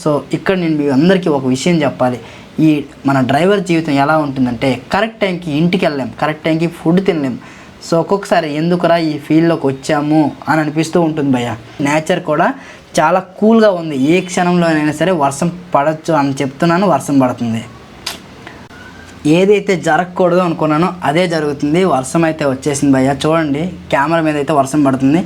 So ఇక్కడ నేను మీ అందరికీ ఒక విషయం చెప్పాలి. ఈ మన డ్రైవర్ జీవితం ఎలా ఉంటుందంటే కరెక్ట్ టైంకి ఇంటికి వెళ్ళలేం, కరెక్ట్ టైంకి ఫుడ్ తినలేం. సో ఒక్కొక్కసారి ఎందుకురా ఈ ఫీల్డ్లోకి వచ్చాము అని అనిపిస్తూ ఉంటుంది భయ్య. నేచర్ కూడా చాలా కూల్గా ఉంది. ఏ క్షణంలోనైనా సరే వర్షం పడవచ్చు అని చెప్తున్నాను, వర్షం పడుతుంది. ఏదైతే జరగకూడదు అనుకున్నానో అదే జరుగుతుంది. వర్షం అయితే వచ్చేసింది భయ్య. చూడండి కెమెరా మీద అయితే వర్షం పడుతుంది.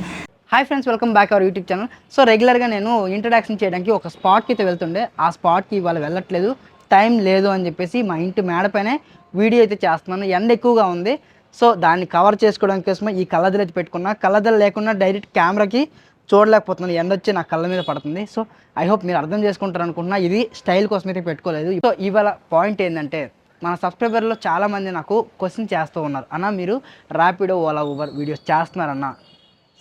Hi friends, welcome back our YouTube channel. So రెగ్యులర్గా నేను ఇంట్రడక్షన్ చేయడానికి ఒక స్పాట్కి అయితే వెళ్తుండే, ఆ స్పాట్కి ఇవాళ వెళ్ళట్లేదు, టైం లేదు అని చెప్పేసి మా ఇంటి మేడపైనే వీడియో అయితే చేస్తున్నాను. ఎండ ఎక్కువగా ఉంది, సో దాన్ని కవర్ చేసుకోవడానికి కోసమే ఈ కళ్ళజలు అయితే పెట్టుకున్నా. కళ్ళజలు లేకుండా డైరెక్ట్ కెమెరాకి చూడలేకపోతున్నాను, ఎండ వచ్చి నా కళ్ళ మీద పడుతుంది. సో ఐ హోప్ మీరు అర్థం చేసుకుంటారు అనుకుంటున్నా. ఇది స్టైల్ కోసం అయితే పెట్టుకోలేదు. సో ఇవాళ పాయింట్ ఏంటంటే, మన సబ్స్క్రైబర్లో చాలామంది నాకు క్వశ్చన్ చేస్తూ ఉన్నారు, అన్న మీరు ర్యాపిడో ఓలా ఊబర్ వీడియోస్ చేస్తున్నారన్న,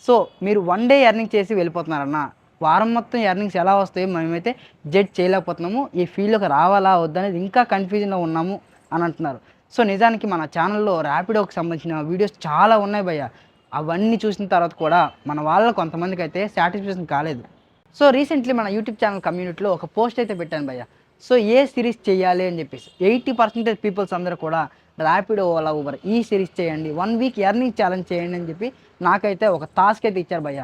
సో మీరు వన్ డే ఎర్నింగ్ చేసి వెళ్ళిపోతున్నారన్న, వారం మొత్తం ఎర్నింగ్స్ ఎలా వస్తాయో మేమైతే జడ్జ్ చేయలేకపోతున్నాము, ఈ ఫీల్డ్లోకి రావాలా వద్దనేది ఇంకా కన్ఫ్యూజన్లో ఉన్నాము అని అంటున్నారు. సో నిజానికి మన ఛానల్లో ర్యాపిడోకి సంబంధించిన వీడియోస్ చాలా ఉన్నాయి భయ్య. అవన్నీ చూసిన తర్వాత కూడా మన వాళ్ళ కొంతమందికి అయితే సాటిస్ఫాక్షన్ కాలేదు. సో రీసెంట్లీ మన యూట్యూబ్ ఛానల్ కమ్యూనిటీలో ఒక పోస్ట్ అయితే పెట్టాను భయ్య. సో ఏ సిరీస్ చేయాలి అని చెప్పేసి 80% పీపుల్స్ అందరూ కూడా ర్యాపిడో ఓలా ఊబర్ ఈ సిరీస్ చేయండి, 1 వీక్ ఎర్నింగ్ ఛాలెంజ్ చేయండి అని చెప్పి నాకైతే ఒక టాస్క్ అయితే ఇచ్చారు భయ్య.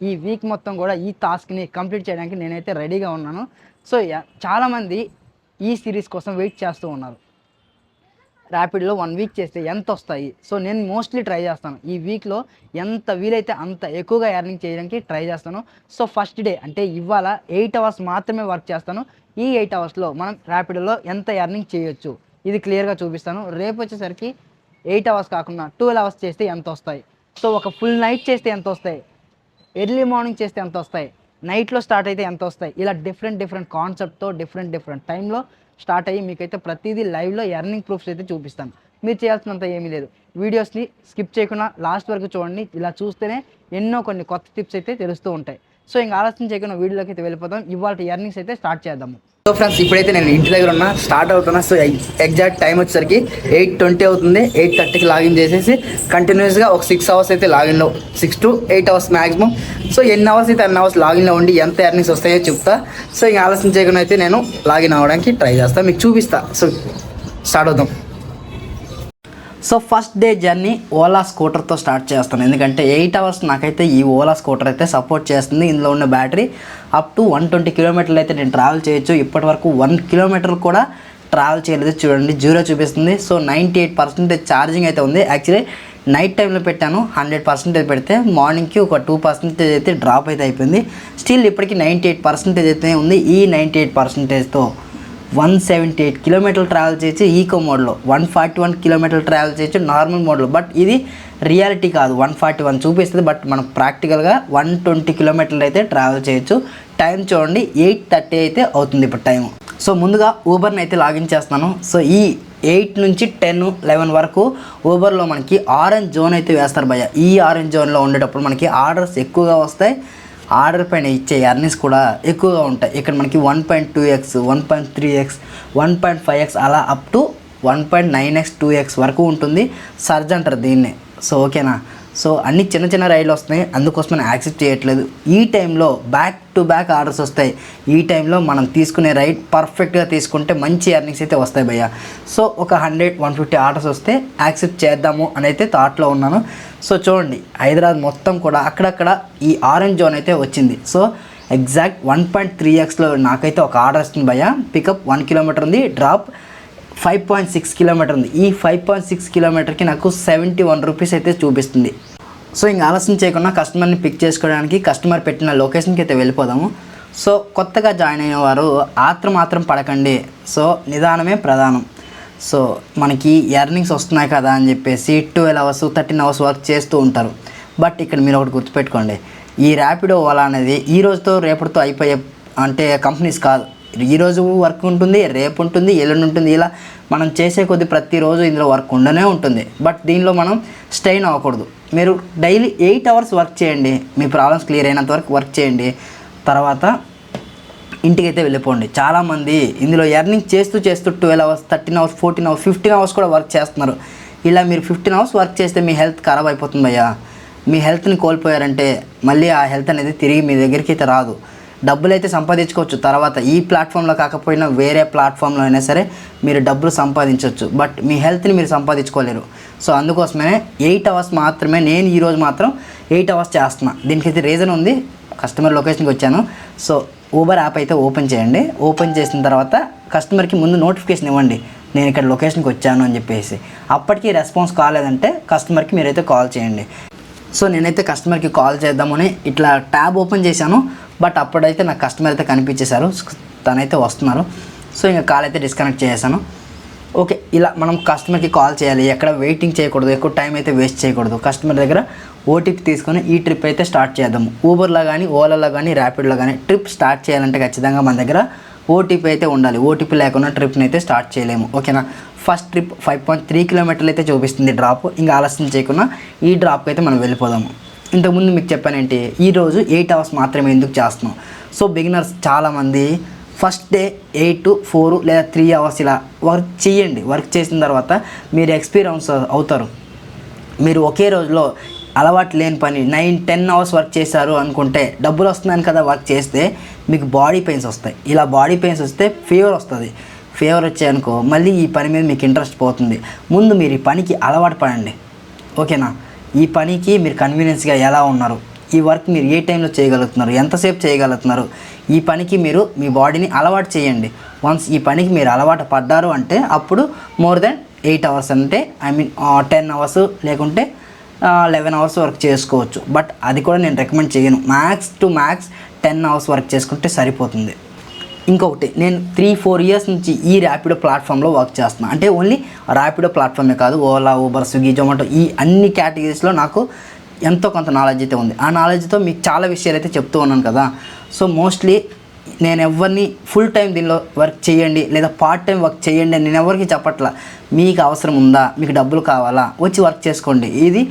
ఈ వీక్ మొత్తం కూడా ఈ టాస్క్ని కంప్లీట్ చేయడానికి నేనైతే రెడీగా ఉన్నాను. సో చాలామంది ఈ సిరీస్ కోసం వెయిట్ చేస్తూ ఉన్నారు. ర్యాపిడ్లో 1 వీక్ చేస్తే ఎంత వస్తాయి? సో నేను మోస్ట్లీ ట్రై చేస్తాను, ఈ వీక్లో ఎంత వీలైతే అంత ఎక్కువగా ఎర్నింగ్ చేయడానికి ట్రై చేస్తాను. సో ఫస్ట్ డే అంటే ఇవాళ 8 అవర్స్ మాత్రమే వర్క్ చేస్తాను. ఈ 8 అవర్స్లో మనం ర్యాపిడ్లో ఎంత ఎర్నింగ్ చేయొచ్చు ఇది క్లియర్గా చూపిస్తాను. రేపు వచ్చేసరికి 8 అవర్స్ కాకుండా 12 అవర్స్ చేస్తే ఎంత వస్తాయి, సో ఒక ఫుల్ నైట్ చేస్తే ఎంత వస్తాయి, ఎర్లీ మార్నింగ్ చేస్తే ఎంత వస్తాయి, నైట్లో స్టార్ట్ అయితే ఎంత వస్తాయి, ఇలా డిఫరెంట్ కాన్సెప్ట్తో డిఫరెంట్ టైంలో స్టార్ట్ అయ్యి మీకైతే ప్రతిదీ లైవ్లో ఎర్నింగ్ ప్రూఫ్స్ అయితే చూపిస్తాను. మీరు చేయాల్సినంత ఏమీ లేదు, వీడియోస్ని స్కిప్ చేయకుండా లాస్ట్ వరకు చూడండి. ఇలా చూస్తేనే ఎన్నో కొన్ని కొత్త టిప్స్ అయితే తెలుస్తూ ఉంటాయి. సో ఇంకా ఆలస్యం చేయకుండా వీడియోలోకి అయితే వెళ్ళిపోతాం. ఇవాళ ఎర్నింగ్స్ అయితే స్టార్ట్ చేద్దాము. సో ఫ్రెండ్స్, ఇప్పుడైతే నేను ఇంటి దగ్గర ఉన్నా, స్టార్ట్ అవుతున్నా. సో ఎగ్జాక్ట్ టైం వచ్చేసరికి 8:20 అవుతుంది. 8:30కి లాగిన్ చేసేసి కంటిన్యూస్గా ఒక 6 అవర్స్ అయితే లాగిన్లో, 6 to 8 అవర్స్ మ్యాక్సిమం. సో ఎన్ని అవర్స్ అయితే అన్ని అవర్స్ లాగిన్లో ఉండి ఎంత ఎర్నింగ్స్ వస్తాయో చెప్తా. సో ఇంకా ఆలస్యం చేయకుండా అయితే నేను లాగిన్ అవ్వడానికి ట్రై చేస్తాను, మీకు చూపిస్తా. సో స్టార్ట్ అవుతాం. So first day journey Ola స్కూటర్తో స్టార్ట్ చేస్తాను, ఎందుకంటే 8 అవర్స్ నాకైతే ఈ ఓలా స్కూటర్ అయితే సపోర్ట్ చేస్తుంది. ఇందులో ఉన్న బ్యాటరీ అప్ టు 120 కిలోమీటర్లు అయితే నేను ట్రావెల్ చేయొచ్చు. ఇప్పటి వరకు 1 కిలోమీటర్ కూడా ట్రావెల్ చేయలేదు. చూడండి, 0 చూపిస్తుంది. సో 98% ఛార్జింగ్ అయితే ఉంది. యాక్చువల్లీ నైట్ టైంలో పెట్టాను, 100% పెడితే మార్నింగ్కి ఒక 2% అయితే డ్రాప్ అయితే అయిపోయింది. స్టిల్ ఇప్పటికీ 98% అయితే ఉంది. ఈ 98%తో 178 కిలోమీటర్లు ట్రావెల్ చేయొచ్చు ఈకో మోడ్లో, 141 కిలోమీటర్లు ట్రావెల్ చేయొచ్చు నార్మల్ మోడ్లో. బట్ ఇది రియాలిటీ కాదు, 141 చూపిస్తుంది, బట్ మనం ప్రాక్టికల్గా 120 కిలోమీటర్లు అయితే ట్రావెల్ చేయొచ్చు. టైం చూడండి, 8:30 అయితే అవుతుంది ఇప్పుడు టైం. సో ముందుగా ఊబర్ని అయితే లాగిన్ చేస్తున్నాను. సో ఈ 8 నుంచి 10, 11 వరకు ఊబర్లో మనకి ఆరెంజ్ జోన్ అయితే వేస్తారు భయ్య. ఈ ఆరెంజ్ జోన్లో ఉండేటప్పుడు మనకి ఆర్డర్స్ ఎక్కువగా వస్తాయి, ఆర్డర్ పైన ఇచ్చే ఎర్నింగ్స్ కూడా ఎక్కువగా ఉంటాయి. ఇక్కడ మనకి 1.2x, 1.3x, 1.5x అలా అప్ టు 1.9x, 2x వరకు ఉంటుంది. సర్జ్ అంటారు దీన్నే. సో ఓకేనా. సో అన్ని చిన్న రైడ్లు వస్తున్నాయి, అందుకోసం మనం యాక్సెప్ట్ చేయట్లేదు. ఈ టైంలో బ్యాక్ టు బ్యాక్ ఆర్డర్స్ వస్తాయి. ఈ టైంలో మనం తీసుకునే రైడ్ పర్ఫెక్ట్గా తీసుకుంటే మంచి ఎర్నింగ్స్ అయితే వస్తాయి భయ్య. సో ఒక 100-150 ఆర్డర్స్ వస్తే యాక్సెప్ట్ చేద్దాము అని అయితే థాట్లో ఉన్నాను. సో చూడండి, హైదరాబాద్ మొత్తం కూడా అక్కడక్కడ ఈ ఆరెంజ్ జోన్ అయితే వచ్చింది. సో ఎగ్జాక్ట్ 1.3xలో నాకైతే ఒక ఆర్డర్ వస్తుంది భయ్య. పికప్ 1 కిలోమీటర్ ఉంది, డ్రాప్ 5.6 కిలోమీటర్ ఉంది. ఈ 5.6 కిలోమీటర్కి నాకు 71 రూపీస్ అయితే చూపిస్తుంది. సో ఇంకా ఆలస్యం చేయకుండా కస్టమర్ని పిక్ చేసుకోవడానికి కస్టమర్ పెట్టిన లొకేషన్కి అయితే వెళ్ళిపోదాము. సో కొత్తగా జాయిన్ అయిన వారు మాత్రం పడకండి. సో నిదానమే ప్రధానం. సో మనకి ఎర్నింగ్స్ వస్తున్నాయి కదా అని చెప్పేసి 12 అవర్స్ 13 అవర్స్ వర్క్ చేస్తూ ఉంటారు. బట్ ఇక్కడ మీరు ఒకటి గుర్తుపెట్టుకోండి, ఈ ర్యాపిడో ఓలా అనేది ఈ రోజుతో రేపటితో అయిపోయే అంటే కంపెనీస్ కాదు. ఈరోజు వర్క్ ఉంటుంది, రేపు ఉంటుంది, ఎల్లుండి ఉంటుంది. ఇలా మనం చేసే కొద్ది ప్రతిరోజు ఇందులో వర్క్ ఉండనే ఉంటుంది. బట్ దీనిలో మనం స్ట్రెయిన్ అవ్వకూడదు. మీరు డైలీ 8 అవర్స్ వర్క్ చేయండి, మీ ప్రాబ్లమ్స్ క్లియర్ అయినంత వరకు వర్క్ చేయండి, తర్వాత ఇంటికైతే వెళ్ళిపోండి. చాలామంది ఇందులో ఎర్నింగ్ చేస్తూ 12 అవర్స్, 13 అవర్స్, 14 అవర్స్, 15 అవర్స్ కూడా వర్క్ చేస్తున్నారు. ఇలా మీరు 15 అవర్స్ వర్క్ చేస్తే మీ హెల్త్ ఖరాబ్ అయిపోతుంది భయ్యా. మీ హెల్త్ని కోల్పోయారంటే మళ్ళీ ఆ హెల్త్ అనేది తిరిగి మీ దగ్గరికి అయితే రాదు. డబ్బులు అయితే సంపాదించుకోవచ్చు తర్వాత, ఈ ప్లాట్ఫామ్లో కాకపోయినా వేరే ప్లాట్ఫామ్లో అయినా సరే మీరు డబ్బులు సంపాదించవచ్చు, బట్ మీ హెల్త్ని మీరు సంపాదించుకోలేరు. సో అందుకోసమే 8 అవర్స్ మాత్రమే, నేను ఈరోజు మాత్రం 8 అవర్స్ చేస్తున్నా. దీనికైతే రీజన్ ఉంది. కస్టమర్ లొకేషన్కి వచ్చాను. సో ఊబర్ యాప్ అయితే ఓపెన్ చేయండి. ఓపెన్ చేసిన తర్వాత కస్టమర్కి ముందు నోటిఫికేషన్ ఇవ్వండి, నేను ఇక్కడ లొకేషన్కి వచ్చాను అని చెప్పేసి. అప్పటికి రెస్పాన్స్ కాలేదంటే కస్టమర్కి మీరైతే కాల్ చేయండి. సో నేనైతే కస్టమర్కి కాల్ చేద్దామని ఇట్లా ట్యాబ్ ఓపెన్ చేశాను, బట్ అప్పుడైతే నాకు కస్టమర్ అయితే కనిపించేశారు, తనైతే వస్తున్నారు. సో ఇంకా కాల్ అయితే డిస్కనెక్ట్ చేశాను. ఓకే, ఇలా మనం కస్టమర్కి కాల్ చేయాలి, ఎక్కడ వెయిటింగ్ చేయకూడదు, ఎక్కువ టైం అయితే వేస్ట్ చేయకూడదు. కస్టమర్ దగ్గర ఓటీపీ తీసుకొని ఈ ట్రిప్ అయితే స్టార్ట్ చేద్దాము. ఊబర్లో కానీ, ఓలాలో కానీ, ర్యాపిడ్లో కానీ ట్రిప్ స్టార్ట్ చేయాలంటే ఖచ్చితంగా మన దగ్గర ఓటీపీ అయితే ఉండాలి. ఓటీపీ లేకుండా ట్రిప్ని అయితే స్టార్ట్ చేయలేము. ఓకేనా. ఫస్ట్ ట్రిప్ 5.3 కిలోమీటర్లు అయితే చూపిస్తుంది డ్రాప్. ఇంకా ఆలస్యం చేయకుండా ఈ డ్రాప్కి అయితే మనం వెళ్ళిపోదాము. ఇంతకుముందు మీకు చెప్పానంటే ఈరోజు 8 అవర్స్ మాత్రమే ఎందుకు చేస్తున్నాం. సో బిగినర్స్ చాలామంది ఫస్ట్ డే 8 to 4 లేదా 3 అవర్స్ ఇలా వర్క్ చేయండి. వర్క్ చేసిన తర్వాత మీరు ఎక్స్పీరియన్స్ అవుతారు. మీరు ఒకే రోజులో అలవాటు లేని పని 9-10 అవర్స్ వర్క్ చేశారు అనుకుంటే, డబ్బులు వస్తున్నాను కదా వర్క్ చేస్తే మీకు బాడీ పెయిన్స్ వస్తాయి. ఇలా బాడీ పెయిన్స్ వస్తే ఫీవర్ వస్తుంది. ఫీవర్ వచ్చాయనుకో మళ్ళీ ఈ పని మీద మీకు ఇంట్రెస్ట్ పోతుంది. ముందు మీరు ఈ పనికి అలవాటు పడండి. ఓకేనా. ఈ పనికి మీరు కన్వీనియన్స్గా ఎలా ఉన్నారు, ఈ వర్క్ మీరు ఏ టైంలో చేయగలుగుతున్నారు, ఎంతసేపు చేయగలుగుతున్నారు, ఈ పనికి మీరు మీ బాడీని అలవాటు చేయండి. వన్స్ ఈ పనికి మీరు అలవాటు పడ్డారు అంటే అప్పుడు మోర్ దెన్ 8 అవర్స్ అంటే 10 అవర్స్ లేకుంటే 11 అవర్స్ వర్క్ చేసుకోవచ్చు. బట్ అది కూడా నేను రికమెండ్ చేయను. Max to max 10 hours work చేసుకుంటే సరిపోతుంది. ఇంకొకటి, నేను 3-4 ఇయర్స్ నుంచి ఈ ర్యాపిడో ప్లాట్ఫామ్లో వర్క్ చేస్తున్నాను. అంటే ఓన్లీ ర్యాపిడో ప్లాట్ఫామే కాదు, ఓలా, ఊబర్, స్విగ్గీ, జొమాటో ఈ అన్ని కేటగిరీస్లో నాకు ఎంతో కొంత నాలెడ్జ్ అయితే ఉంది. ఆ నాలెడ్జ్తో మీకు చాలా విషయాలు అయితే చెప్తూ ఉన్నాను కదా. సో మోస్ట్లీ నేను ఎవరిని ఫుల్ టైం దీనిలో వర్క్ చేయండి లేదా పార్ట్ టైం వర్క్ చేయండి అని నేను ఎవరికి చెప్పట్లా. మీకు అవసరం ఉందా, మీకు డబ్బులు కావాలా, వచ్చి వర్క్ చేసుకోండి. ఇది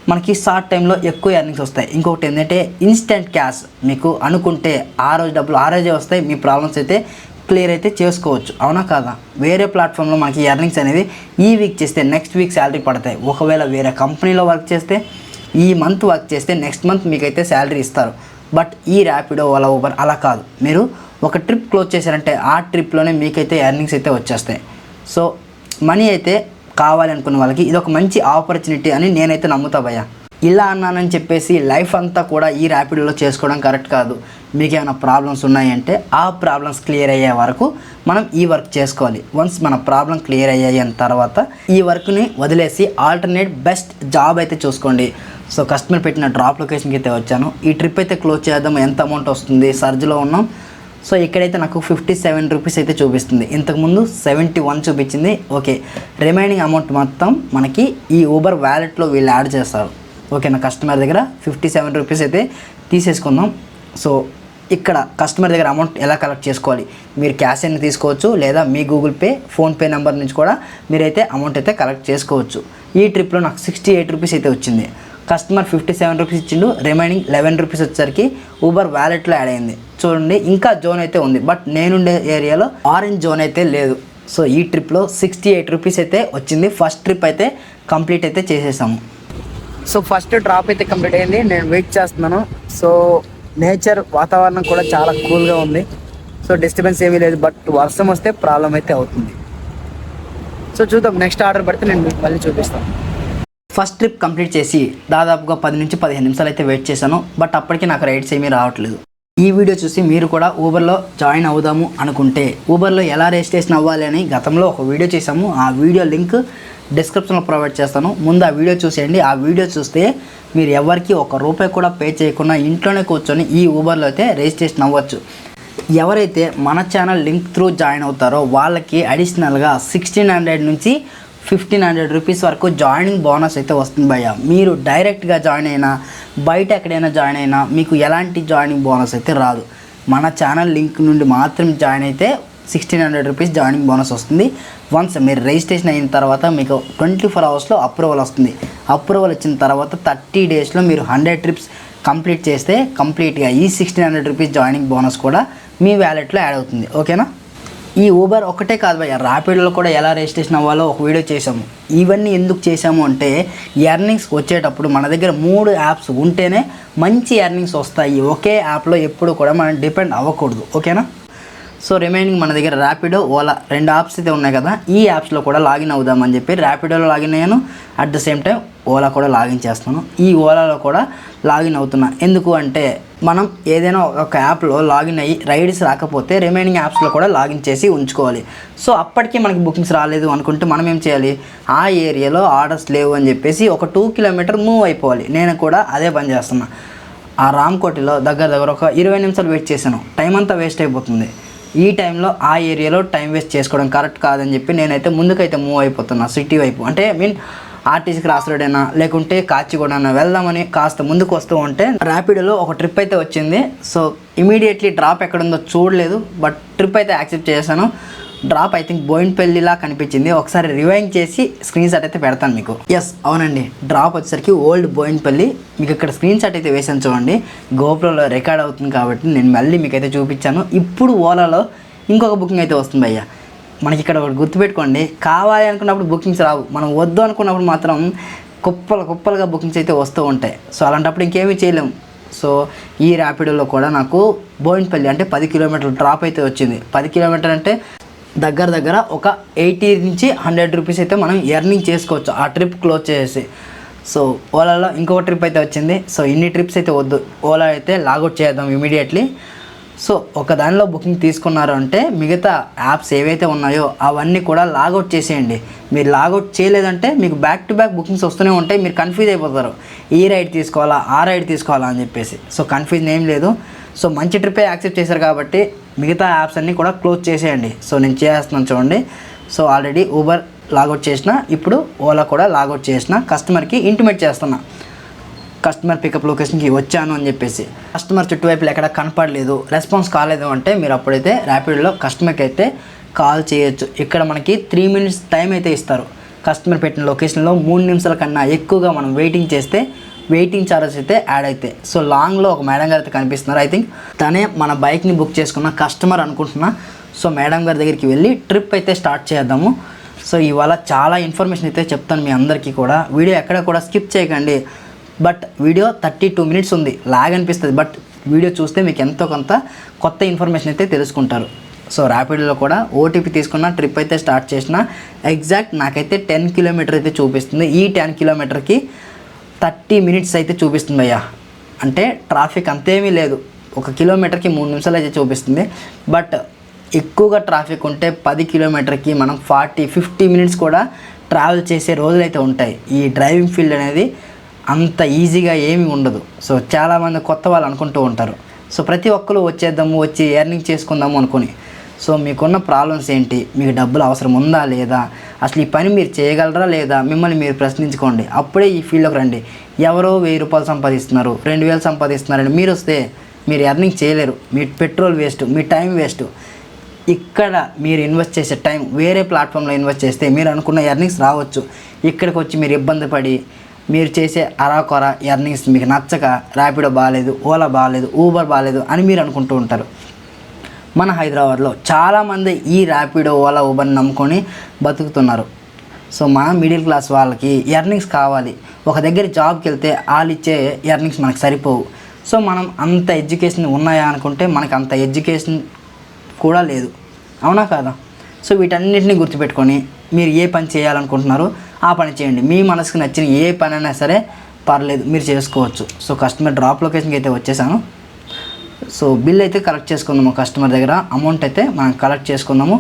మనకి షార్ట్ టైంలో ఎక్కువ ఎర్నింగ్స్ వస్తాయి. ఇంకొకటి ఏంటంటే ఇన్స్టెంట్ క్యాష్. మీకు అనుకుంటే ఆ రోజు డబ్బులు ఆ రోజే వస్తాయి, మీ ప్రాబ్లమ్స్ అయితే క్లియర్ అయితే చేసుకోవచ్చు. అవునా కాదా. వేరే ప్లాట్ఫామ్లో మనకి ఎర్నింగ్స్ అనేది ఈ వీక్ చేస్తే నెక్స్ట్ వీక్ శాలరీ పడతాయి. ఒకవేళ వేరే కంపెనీలో వర్క్ చేస్తే ఈ మంత్ వర్క్ చేస్తే నెక్స్ట్ మంత్ మీకైతే శాలరీ ఇస్తారు. బట్ ఈ ర్యాపిడో, ఓలా, ఊబర్ అలా కాదు. మీరు ఒక ట్రిప్ క్లోజ్ చేశారంటే ఆ ట్రిప్లోనే మీకైతే ఎర్నింగ్స్ అయితే వచ్చేస్తాయి. సో మనీ అయితే కావాలనుకున్న వాళ్ళకి ఇది ఒక మంచి ఆపర్చునిటీ అని నేనైతే నమ్ముతా భయ్యా. ఇలా అన్నానని చెప్పేసి లైఫ్ అంతా కూడా ఈ ర్యాపిడోలో చేసుకోవడం కరెక్ట్ కాదు. మీకు ఏమైనా ప్రాబ్లమ్స్ ఉన్నాయంటే ఆ ప్రాబ్లమ్స్ క్లియర్ అయ్యే వరకు మనం ఈ వర్క్ చేసుకోవాలి. వన్స్ మన ప్రాబ్లం క్లియర్ అయ్యాయని తర్వాత ఈ వర్క్ని వదిలేసి ఆల్టర్నేట్ బెస్ట్ జాబ్ అయితే చూసుకోండి. సో కస్టమర్ పెట్టిన డ్రాప్ లొకేషన్కి అయితే వచ్చాను. ఈ ట్రిప్ అయితే క్లోజ్ చేద్దాం. ఎంత అమౌంట్ వస్తుంది, సర్జ్లో ఉన్నాం. సో ఇక్కడైతే నాకు 57 రూపీస్ అయితే చూపిస్తుంది. ఇంతకుముందు 71 చూపించింది. ఓకే, రిమైనింగ్ అమౌంట్ మొత్తం మనకి ఈ ఊబర్ వ్యాలెట్లో వీళ్ళు యాడ్ చేస్తారు. ఓకేనా. కస్టమర్ దగ్గర 57 రూపీస్ అయితే తీసేసుకుందాం. సో ఇక్కడ కస్టమర్ దగ్గర అమౌంట్ ఎలా కలెక్ట్ చేసుకోవాలి, మీరు క్యాష్ అయినా తీసుకోవచ్చు లేదా మీ గూగుల్ పే, ఫోన్పే నెంబర్ నుంచి కూడా మీరైతే అమౌంట్ అయితే కలెక్ట్ చేసుకోవచ్చు. ఈ ట్రిప్లో నాకు 68 రూపీస్ అయితే వచ్చింది. కస్టమర్ 57 రూపీస్ ఇచ్చిండు. రిమైనింగ్ 11 రూపీస్ వచ్చేసరికి ఊబర్ వ్యాలెట్లో యాడ్ అయింది. చూడండి, ఇంకా జోన్ అయితే ఉంది, బట్ నేనుండే ఏరియాలో ఆరెంజ్ జోన్ అయితే లేదు. సో ఈ ట్రిప్లో 68 రూపీస్ అయితే వచ్చింది. ఫస్ట్ ట్రిప్ అయితే కంప్లీట్ అయితే చేసేసాము. సో ఫస్ట్ డ్రాప్ అయితే కంప్లీట్ అయింది. నేను వెయిట్ చేస్తున్నాను. సో నేచర్, వాతావరణం కూడా చాలా కూల్గా ఉంది. సో డిస్టర్బెన్స్ ఏమీ లేదు, బట్ వర్షం వస్తే ప్రాబ్లం అయితే అవుతుంది. సో చూద్దాం, నెక్స్ట్ ఆర్డర్ పడితే నేను మీకు మళ్ళీ చూపిస్తాను. ఫస్ట్ ట్రిప్ కంప్లీట్ చేసి దాదాపుగా 10 నుంచి 15 నిమిషాలు అయితే వెయిట్ చేశాను. బట్ అప్పటికి నాకు రైడ్స్ ఏమీ రావట్లేదు. ఈ వీడియో చూసి మీరు కూడా ఊబర్లో జాయిన్ అవుదాము అనుకుంటే ఊబర్లో ఎలా రిజిస్ట్రేషన్ అవ్వాలి అని గతంలో ఒక వీడియో చేసాము. ఆ వీడియో లింక్ డిస్క్రిప్షన్లో ప్రొవైడ్ చేస్తాను. ముందు ఆ వీడియో చూసేయండి. ఆ వీడియో చూస్తే మీరు ఎవరికి ₹1 కూడా పే చేయకుండా ఇంట్లోనే కూర్చొని ఈ ఊబర్లో అయితే రిజిస్ట్రేషన్ అవ్వచ్చు. ఎవరైతే మన ఛానల్ లింక్ త్రూ జాయిన్ అవుతారో వాళ్ళకి అడిషనల్గా 1600 నుంచి 1500 రూపీస్ వరకు జాయినింగ్ బోనస్ అయితే వస్తుంది భయ్య. మీరు డైరెక్ట్గా జాయిన్ అయినా, బయట ఎక్కడైనా జాయిన్ అయినా మీకు ఎలాంటి జాయినింగ్ బోనస్ అయితే రాదు. మన ఛానల్ లింక్ నుండి మాత్రం జాయిన్ అయితే 1600 రూపీస్ జాయినింగ్ బోనస్ వస్తుంది. వన్స్ మీరు రిజిస్ట్రేషన్ అయిన తర్వాత మీకు 24 అవర్స్లో అప్రూవల్ వస్తుంది. అప్రూవల్ వచ్చిన తర్వాత 30 డేస్లో మీరు 100 ట్రిప్స్ కంప్లీట్ చేస్తే కంప్లీట్గా ఈ 1600 రూపీస్ జాయినింగ్ బోనస్ కూడా మీ వ్యాలెట్లో యాడ్ అవుతుంది. ఓకేనా. ఈ ఊబర్ ఒకటే కాదు భయ్య, ర్యాపిడోలో కూడా ఎలా రిజిస్ట్రేషన్ అవ్వాలో ఒక వీడియో చేసాము. ఇవన్నీ ఎందుకు చేసాము అంటే ఎర్నింగ్స్ వచ్చేటప్పుడు మన దగ్గర 3 యాప్స్ ఉంటేనే మంచి ఎర్నింగ్స్ వస్తాయి. ఒకే యాప్లో ఎప్పుడు కూడా మనం డిపెండ్ అవ్వకూడదు, ఓకేనా? సో రిమైనింగ్ మన దగ్గర ర్యాపిడో, ఓలా 2 యాప్స్ అయితే ఉన్నాయి కదా, ఈ యాప్స్లో కూడా లాగిన్ అవుదామని చెప్పి ర్యాపిడోలో లాగిన్ అయ్యాను. At the same time Ola కూడా లాగిన్ చేస్తాను. ఈ ఓలాలో కూడా లాగిన్ అవుతున్నా. ఎందుకు అంటే మనం ఏదైనా ఒక యాప్లో లాగిన్ అయ్యి రైడ్స్ రాకపోతే రిమైనింగ్ యాప్స్లో కూడా లాగిన్ చేసి ఉంచుకోవాలి. సో అప్పటికీ మనకి బుకింగ్స్ రాలేదు అనుకుంటే మనం ఏం చేయాలి, ఆ ఏరియాలో ఆర్డర్స్ లేవు అని చెప్పేసి ఒక 2 కిలోమీటర్ మూవ్ అయిపోవాలి. నేను కూడా అదే పని చేస్తున్నా. ఆ రామ్కోటిలో దగ్గర ఒక 20 నిమిషాలు వెయిట్ చేశాను. టైం అంతా వేస్ట్ అయిపోతుంది. ఈ టైంలో ఆ ఏరియాలో టైం వేస్ట్ చేసుకోవడం కరెక్ట్ కాదని చెప్పి నేనైతే ముందుకైతే మూవ్ అయిపోతున్నా సిటీ వైపు. అంటే ఆర్టీసీ క్రాస్ రోడ్ అయినా లేకుంటే కాచిగూడ అయినా వెళ్దామని కాస్త ముందుకు వస్తూ ఉంటే ర్యాపిడోలో ఒక ట్రిప్ అయితే వచ్చింది. సో ఇమీడియట్లీ డ్రాప్ ఎక్కడుందో చూడలేదు, బట్ ట్రిప్ అయితే యాక్సెప్ట్ చేశాను. డ్రాప్ ఐ థింక్ బోయిన్పల్లిలా కనిపించింది. ఒకసారి రివైండ్ చేసి స్క్రీన్ షాట్ అయితే పెడతాను మీకు. ఎస్ అవునండి, డ్రాప్ వచ్చేసరికి ఓల్డ్ బోయిన్పల్లి. మీకు ఇక్కడ స్క్రీన్ షాట్ అయితే వేసాను చూడండి. గోప్రోలో రికార్డ్ అవుతుంది కాబట్టి నేను మళ్ళీ మీకైతే చూపించాను. ఇప్పుడు ఓలాలో ఇంకొక బుకింగ్ అయితే వస్తుంది భయ్య. మనకి ఇక్కడ ఒకటి గుర్తుపెట్టుకోండి, కావాలి అనుకున్నప్పుడు బుకింగ్స్ రావు, మనం వద్దు అనుకున్నప్పుడు మాత్రం కుప్పలుగా బుకింగ్స్ అయితే వస్తూ ఉంటాయి. సో అలాంటప్పుడు ఇంకేమీ చేయలేము. సో ఈ ర్యాపిడోలో కూడా నాకు బోయిన్పల్లి అంటే 10 కిలోమీటర్ల డ్రాప్ అయితే వచ్చింది. 10 కిలోమీటర్ అంటే దగ్గర ఒక 80 నుంచి 100 రూపీస్ అయితే మనం ఎర్నింగ్ చేసుకోవచ్చు ఆ ట్రిప్ క్లోజ్ చేసి. సో ఓలాలో ఇంకొక ట్రిప్ అయితే వచ్చింది. సో ఇన్ని ట్రిప్స్ అయితే వద్దు, ఓలా అయితే లాగౌట్ చేద్దాం ఇమీడియట్లీ. సో ఒక దానిలో బుకింగ్ తీసుకున్నారు అంటే మిగతా యాప్స్ ఏవైతే ఉన్నాయో అవన్నీ కూడా లాగౌట్ చేసేయండి. మీరు లాగౌట్ చేయలేదంటే మీకు బ్యాక్ టు బ్యాక్ బుకింగ్స్ వస్తూనే ఉంటాయి. మీరు కన్ఫ్యూజ్ అయిపోతారు, ఈ రైడ్ తీసుకోవాలా ఆ రైడ్ తీసుకోవాలా అని చెప్పేసి. సో కన్ఫ్యూజన్ ఏం లేదు. సో మంచి ట్రిప్పే యాక్సెప్ట్ చేశారు కాబట్టి మిగతా యాప్స్ అన్నీ కూడా క్లోజ్ చేసేయండి. సో నేను చేస్తున్నాను చూడండి. సో ఆల్రెడీ ఊబర్ లాగౌట్ చేసిన, ఇప్పుడు ఓలా కూడా లాగౌట్ చేసిన. కస్టమర్కి ఇంటిమేట్ చేస్తున్నా, కస్టమర్ పికప్ లొకేషన్కి వచ్చాను అని చెప్పేసి. కస్టమర్ చుట్టువైపులు ఎక్కడ కనపడలేదు, రెస్పాన్స్ కాలేదు అంటే మీరు అప్పుడైతే ర్యాపిడోలో కస్టమర్కి అయితే కాల్ చేయొచ్చు. ఇక్కడ మనకి 3 మినిట్స్ టైం అయితే ఇస్తారు. కస్టమర్ పెట్టిన లొకేషన్లో 3 నిమిషాల కన్నా ఎక్కువగా మనం వెయిటింగ్ చేస్తే వెయిటింగ్ ఛార్జెస్ అయితే యాడ్ అవుతాయి. సో లాంగ్లో ఒక మేడం గారు అయితే కనిపిస్తున్నారు. ఐ థింక్ తనే మన బైక్ని బుక్ చేసుకున్న కస్టమర్ అనుకుంటున్నా. సో మేడం గారి దగ్గరికి వెళ్ళి ట్రిప్ అయితే స్టార్ట్ చేద్దాము. సో ఇవాళ చాలా ఇన్ఫర్మేషన్ అయితే చెప్తాను మీ అందరికీ కూడా. వీడియో ఎక్కడ కూడా స్కిప్ చేయకండి. బట్ వీడియో 32 మినిట్స్ ఉంది, లాగ్ అనిపిస్తుంది. బట్ వీడియో చూస్తే మీకు ఎంతో కొంత కొత్త ఇన్ఫర్మేషన్ అయితే తెలుసుకుంటారు. సో ర్యాపిడోలో కూడా ఓటీపీ తీసుకున్న, ట్రిప్ అయితే స్టార్ట్ చేసిన. ఎగ్జాక్ట్ నాకైతే 10 కిలోమీటర్ అయితే చూపిస్తుంది. ఈ 10 కిలోమీటర్కి 30 మినిట్స్ అయితే చూపిస్తుంది అయ్యా. అంటే ట్రాఫిక్ అంతేమీ లేదు. 1 కిలోమీటర్కి 3 నిమిషాలు అయితే చూపిస్తుంది. బట్ ఎక్కువగా ట్రాఫిక్ ఉంటే 10 కిలోమీటర్కి మనం 40-50 మినిట్స్ కూడా ట్రావెల్ చేసే రోజులు అయితే ఉంటాయి. ఈ డ్రైవింగ్ ఫీల్డ్ అనేది అంత ఈజీగా ఏమీ ఉండదు. సో చాలామంది కొత్త వాళ్ళు అనుకుంటూ ఉంటారు. సో ప్రతి ఒక్కరు వచ్చి ఎర్నింగ్ చేసుకుందాము అనుకుని. సో మీకున్న ప్రాబ్లమ్స్ ఏంటి, మీకు డబ్బులు అవసరం ఉందా లేదా, అసలు ఈ పని మీరు చేయగలరా లేదా, మిమ్మల్ని మీరు ప్రశ్నించుకోండి. అప్పుడే ఈ ఫీల్డ్లోకి రండి. ఎవరో 1000 రూపాయలు సంపాదిస్తున్నారు, 2000 సంపాదిస్తున్నారని మీరు వస్తే మీరు ఎర్నింగ్ చేయలేరు. మీ పెట్రోల్ వేస్ట్, మీ టైం వేస్ట్. ఇక్కడ మీరు ఇన్వెస్ట్ చేసే టైం వేరే ప్లాట్ఫామ్లో ఇన్వెస్ట్ చేస్తే మీరు అనుకున్న ఎర్నింగ్స్ రావచ్చు. ఇక్కడికి వచ్చి మీరు ఇబ్బంది పడి మీరు చేసే అరాకొర ఎర్నింగ్స్ మీకు నచ్చక ర్యాపిడో బాగాలేదు, ఓలా బాగాలేదు, ఊబర్ బాగాలేదు అని మీరు అనుకుంటూ ఉంటారు. మన హైదరాబాద్లో చాలామంది ఈ ర్యాపిడో, ఓలా, ఊబర్ని నమ్ముకొని బతుకుతున్నారు. సో మన మిడిల్ క్లాస్ వాళ్ళకి ఎర్నింగ్స్ కావాలి. ఒక దగ్గర జాబ్కి వెళ్తే వాళ్ళు ఇచ్చే ఎర్నింగ్స్ మనకు సరిపోవు. సో మనం అంత ఎడ్యుకేషన్ ఉన్నాయా అనుకుంటే మనకు అంత ఎడ్యుకేషన్ కూడా లేదు, అవునా కాదా? సో వీటన్నిటిని గుర్తుపెట్టుకొని మీరు ఏ పని చేయాలనుకుంటున్నారో ఆ పని చేయండి. మీ మనసుకు నచ్చిన ఏ పని అయినా సరే పర్లేదు, మీరు చేసుకోవచ్చు. సో కస్టమర్ డ్రాప్ లొకేషన్కి అయితే వచ్చేసాను. సో బిల్ అయితే కలెక్ట్ చేసుకుందాము. కస్టమర్ దగ్గర అమౌంట్ అయితే మనం కలెక్ట్ చేసుకుందాము.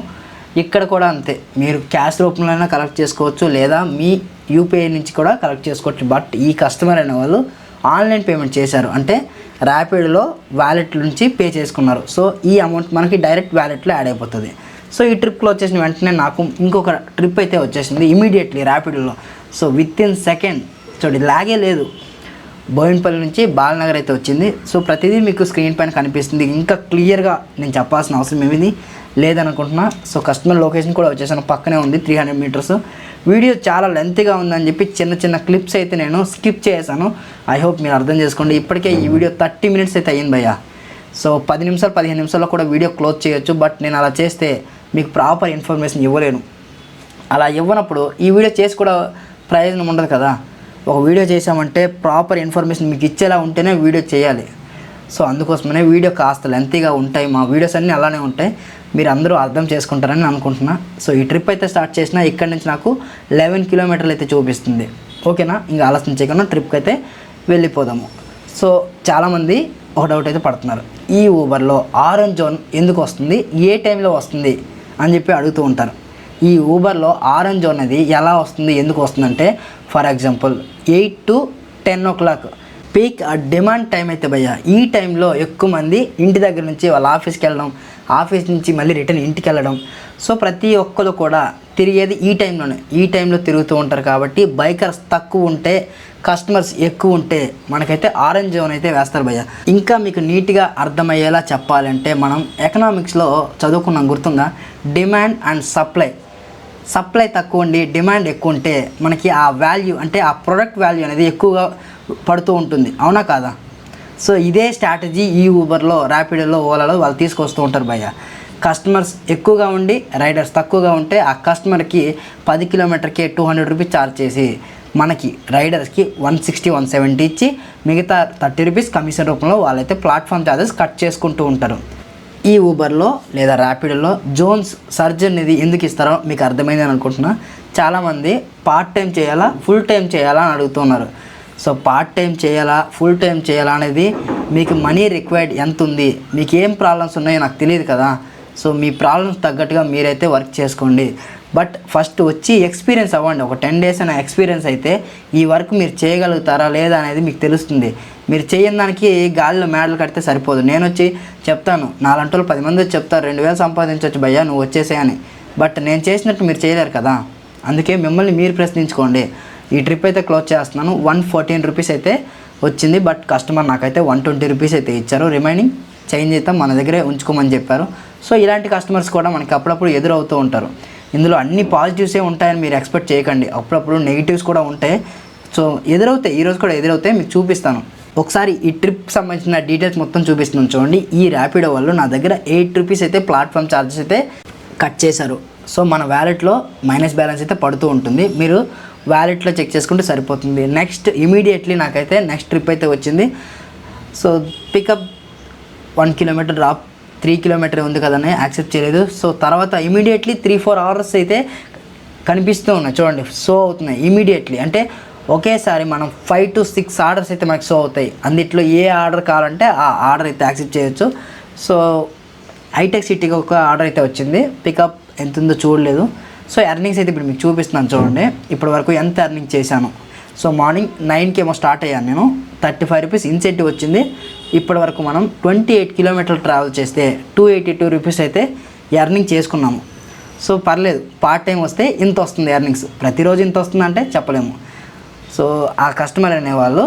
ఇక్కడ కూడా అంతే, మీరు క్యాష్ రూపంలో కలెక్ట్ చేసుకోవచ్చు లేదా మీ యూపీఐ నుంచి కూడా కలెక్ట్ చేసుకోవచ్చు. బట్ ఈ కస్టమర్ అనే వాళ్ళు ఆన్లైన్ పేమెంట్ చేశారు అంటే ర్యాపిడోలో వ్యాలెట్ నుంచి పే చేసుకున్నారు. సో ఈ అమౌంట్ మనకి డైరెక్ట్ వ్యాలెట్లో యాడ్ అయిపోతుంది. సో ఈ ట్రిప్లో వచ్చేసిన వెంటనే నాకు ఇంకొక ట్రిప్ అయితే వచ్చేసింది ఇమీడియట్లీ ర్యాపిడోలో. సో విత్-ఇన్ సెకండ్ చూడండి, లాగే లేదు. బోయిన్పల్లి నుంచి బాలనగర్ అయితే వచ్చింది. సో ప్రతిదీ మీకు స్క్రీన్ పైన కనిపిస్తుంది. ఇంకా క్లియర్గా నేను చెప్పాల్సిన అవసరం ఏమిది లేదనుకుంటున్నా. సో కస్టమర్ లొకేషన్ కూడా వచ్చేసాను, పక్కనే ఉంది, 300 మీటర్స్. వీడియో చాలా లెంత్గా ఉందని చెప్పి చిన్న క్లిప్స్ అయితే నేను స్కిప్ చేశాను. ఐ హోప్ మీరు అర్థం చేసుకోండి. ఇప్పటికే ఈ వీడియో 30 మినిట్స్ అయితే అయ్యింది భయ్యా. సో 10 నిమిషాలు 15 నిమిషాల్లో కూడా వీడియో క్లోజ్ చేయొచ్చు. బట్ నేను అలా చేస్తే మీకు ప్రాపర్ ఇన్ఫర్మేషన్ ఇవ్వలేను. అలా ఇవ్వనప్పుడు ఈ వీడియో చేసి కూడా ప్రయోజనం ఉండదు కదా. ఒక వీడియో చేసామంటే ప్రాపర్ ఇన్ఫర్మేషన్ మీకు ఇచ్చేలా ఉంటేనే వీడియో చేయాలి. సో అందుకోసమనే వీడియో కాస్త లెంతీగా ఉంటాయి, మా వీడియోస్ అన్నీ అలానే ఉంటాయి, మీరు అందరూ అర్థం చేసుకుంటారని అనుకుంటున్నా. సో ఈ ట్రిప్ అయితే స్టార్ట్ చేసిన ఇక్కడి నుంచి నాకు 11 కిలోమీటర్లు అయితే చూపిస్తుంది. ఓకేనా, ఇంకా ఆలస్యం చేయకుండా ట్రిప్కి అయితే వెళ్ళిపోదాము. సో చాలామంది ఒక డౌట్ అయితే పడుతున్నారు, ఈ ఊబర్లో ఆరెంజ్ జోన్ ఎందుకు వస్తుంది, ఏ టైంలో వస్తుంది అని చెప్పి అడుగుతూ ఉంటారు. ఈ ఊబర్లో ఆరెంజ్ జోన్ అనేది ఎలా వస్తుంది, ఎందుకు వస్తుందంటే for example 8 to 10 o'clock peak demand time అయితే భయ్యా. ఈ టైంలో ఎక్కువ మంది ఇంటి దగ్గర నుంచి వాళ్ళ ఆఫీస్కి వెళ్ళడం, ఆఫీస్ నుంచి మళ్ళీ రిటర్న్ ఇంటికి వెళ్ళడం. సో ప్రతి ఒక్కరు కూడా తిరిగేది ఈ టైంలోనే, ఈ టైంలో తిరుగుతూ ఉంటారు. కాబట్టి బైకర్స్ తక్కువ ఉంటే, కస్టమర్స్ ఎక్కువ ఉంటే మనకైతే ఆరెంజ్ జోన్ అయితే వేస్తారు భయ్య. ఇంకా మీకు నీట్గా అర్థమయ్యేలా చెప్పాలంటే మనం ఎకనామిక్స్లో చదువుకున్నాం గుర్తుందా, డిమాండ్ అండ్ సప్లై. సప్లై తక్కువ ఉండి డిమాండ్ ఎక్కువ ఉంటే మనకి ఆ వాల్యూ అంటే ఆ ప్రొడక్ట్ వాల్యూ అనేది ఎక్కువగా పడుతూ ఉంటుంది, అవునా కాదా? సో ఇదే స్ట్రాటజీ ఈ ఊబర్లో, ర్యాపిడోలో, ఓలాలో వాళ్ళు తీసుకొస్తూ ఉంటారు భయ్య. కస్టమర్స్ ఎక్కువగా ఉండి రైడర్స్ తక్కువగా ఉంటే ఆ కస్టమర్కి 10 కిలోమీటర్కి 200 రూపీస్ ఛార్జ్ చేసి మనకి రైడర్స్కి 160, 170 ఇచ్చి మిగతా 30 రూపీస్ కమిషన్ రూపంలో వాళ్ళైతే ప్లాట్ఫామ్ ఛార్జెస్ కట్ చేసుకుంటూ ఉంటారు. ఈ ఊబర్లో లేదా ర్యాపిడోలో జోన్స్ సర్జ్ అనేది ఎందుకు ఇస్తారో మీకు అర్థమైందని అనుకుంటున్నా. చాలామంది పార్ట్ టైం చేయాలా, ఫుల్ టైం చేయాలా అని అడుగుతున్నారు. సో పార్ట్ టైం చేయాలా, ఫుల్ టైం చేయాలా అనేది మీకు మనీ రిక్వైర్డ్ ఎంత ఉంది, మీకు ఏం ప్రాబ్లమ్స్ ఉన్నాయో నాకు తెలియదు కదా. సో మీ ప్రాబ్లమ్స్ తగ్గట్టుగా మీరైతే వర్క్ చేసుకోండి. బట్ ఫస్ట్ వచ్చి ఎక్స్పీరియన్స్ అవ్వండి. ఒక 10 days అయినా ఎక్స్పీరియన్స్ అయితే ఈ వర్క్ మీరు చేయగలుగుతారా లేదా అనేది మీకు తెలుస్తుంది. మీరు చేయని దానికి గాలిలో మేడలు కడితే సరిపోదు. నేను వచ్చి చెప్తాను, 4 10 మంది వచ్చి చెప్తారు 2000 సంపాదించవచ్చు భయ్యా నువ్వు వచ్చేసేయని. బట్ నేను చేసినట్టు మీరు చేయలేరు కదా. అందుకే మిమ్మల్ని మీరు ప్రశ్నించుకోండి. ఈ ట్రిప్ అయితే క్లోజ్ చేస్తున్నాను. 114 రూపీస్ అయితే వచ్చింది. బట్ కస్టమర్ నాకైతే 120 రూపీస్ అయితే ఇచ్చారు. రిమైనింగ్ చేంజ్ అయితే మన దగ్గరే ఉంచుకోమని చెప్పారు. సో ఇలాంటి కస్టమర్స్ కూడా మనకి అప్పుడప్పుడు ఎదురవుతూ ఉంటారు. ఇందులో అన్ని పాజిటివ్సే ఉంటాయని మీరు ఎక్స్పెక్ట్ చేయకండి, అప్పుడప్పుడు నెగిటివ్స్ కూడా ఉంటాయి. సో ఎదురవుతాయి, ఈరోజు కూడా ఎదురవుతాయి, మీకు చూపిస్తాను. ఒకసారి ఈ ట్రిప్ సంబంధించిన డీటెయిల్స్ మొత్తం చూపిస్తున్నాను చూడండి. ఈ ర్యాపిడో వాళ్ళు నా దగ్గర 8 రూపీస్ అయితే ప్లాట్ఫామ్ ఛార్జెస్ అయితే కట్ చేశారు. సో మన వ్యాలెట్లో మైనస్ బ్యాలెన్స్ అయితే పడుతూ ఉంటుంది, మీరు వ్యాలెట్లో చెక్ చేసుకుంటే సరిపోతుంది. నెక్స్ట్ ఇమీడియట్లీ నాకైతే నెక్స్ట్ ట్రిప్ అయితే వచ్చింది. So pickup 1 kilometre drop 3 kilometre ఉంది కదని యాక్సెప్ట్ చేయలేదు. సో తర్వాత ఇమీడియట్లీ 3-4 hours అయితే కనిపిస్తూ ఉన్నాయి చూడండి, షో అవుతున్నాయి ఇమీడియట్లీ. అంటే ఒకేసారి మనం 5 to 6 ఆర్డర్స్ అయితే మనకి షో అవుతాయి. అందులో ఏ ఆర్డర్ కావాలంటే ఆ ఆర్డర్ అయితే యాక్సెప్ట్ చేయొచ్చు. సో హైటెక్ సిటీకి ఒక ఆర్డర్ అయితే వచ్చింది, పికప్ ఎంత ఉందో చూడలేదు. సో ఎర్నింగ్స్ అయితే ఇప్పుడు మీకు చూపిస్తున్నాను చూడండి, ఇప్పటి వరకు ఎంత ఎర్నింగ్ చేశాను. సో మార్నింగ్ 9కి ఏమో స్టార్ట్ అయ్యాను నేను, 35 రూపీస్ ఇన్సెంటివ్ వచ్చింది. ఇప్పటి వరకు మనం 28 కిలోమీటర్లు ట్రావెల్ చేస్తే 282 రూపీస్ అయితే ఎర్నింగ్ చేసుకున్నాము. సో పర్లేదు, పార్ట్ టైం వస్తే ఇంత వస్తుంది ఎర్నింగ్స్, ప్రతిరోజు ఇంత వస్తుందంటే చెప్పలేము. సో ఆ కస్టమర్ అనేవాళ్ళు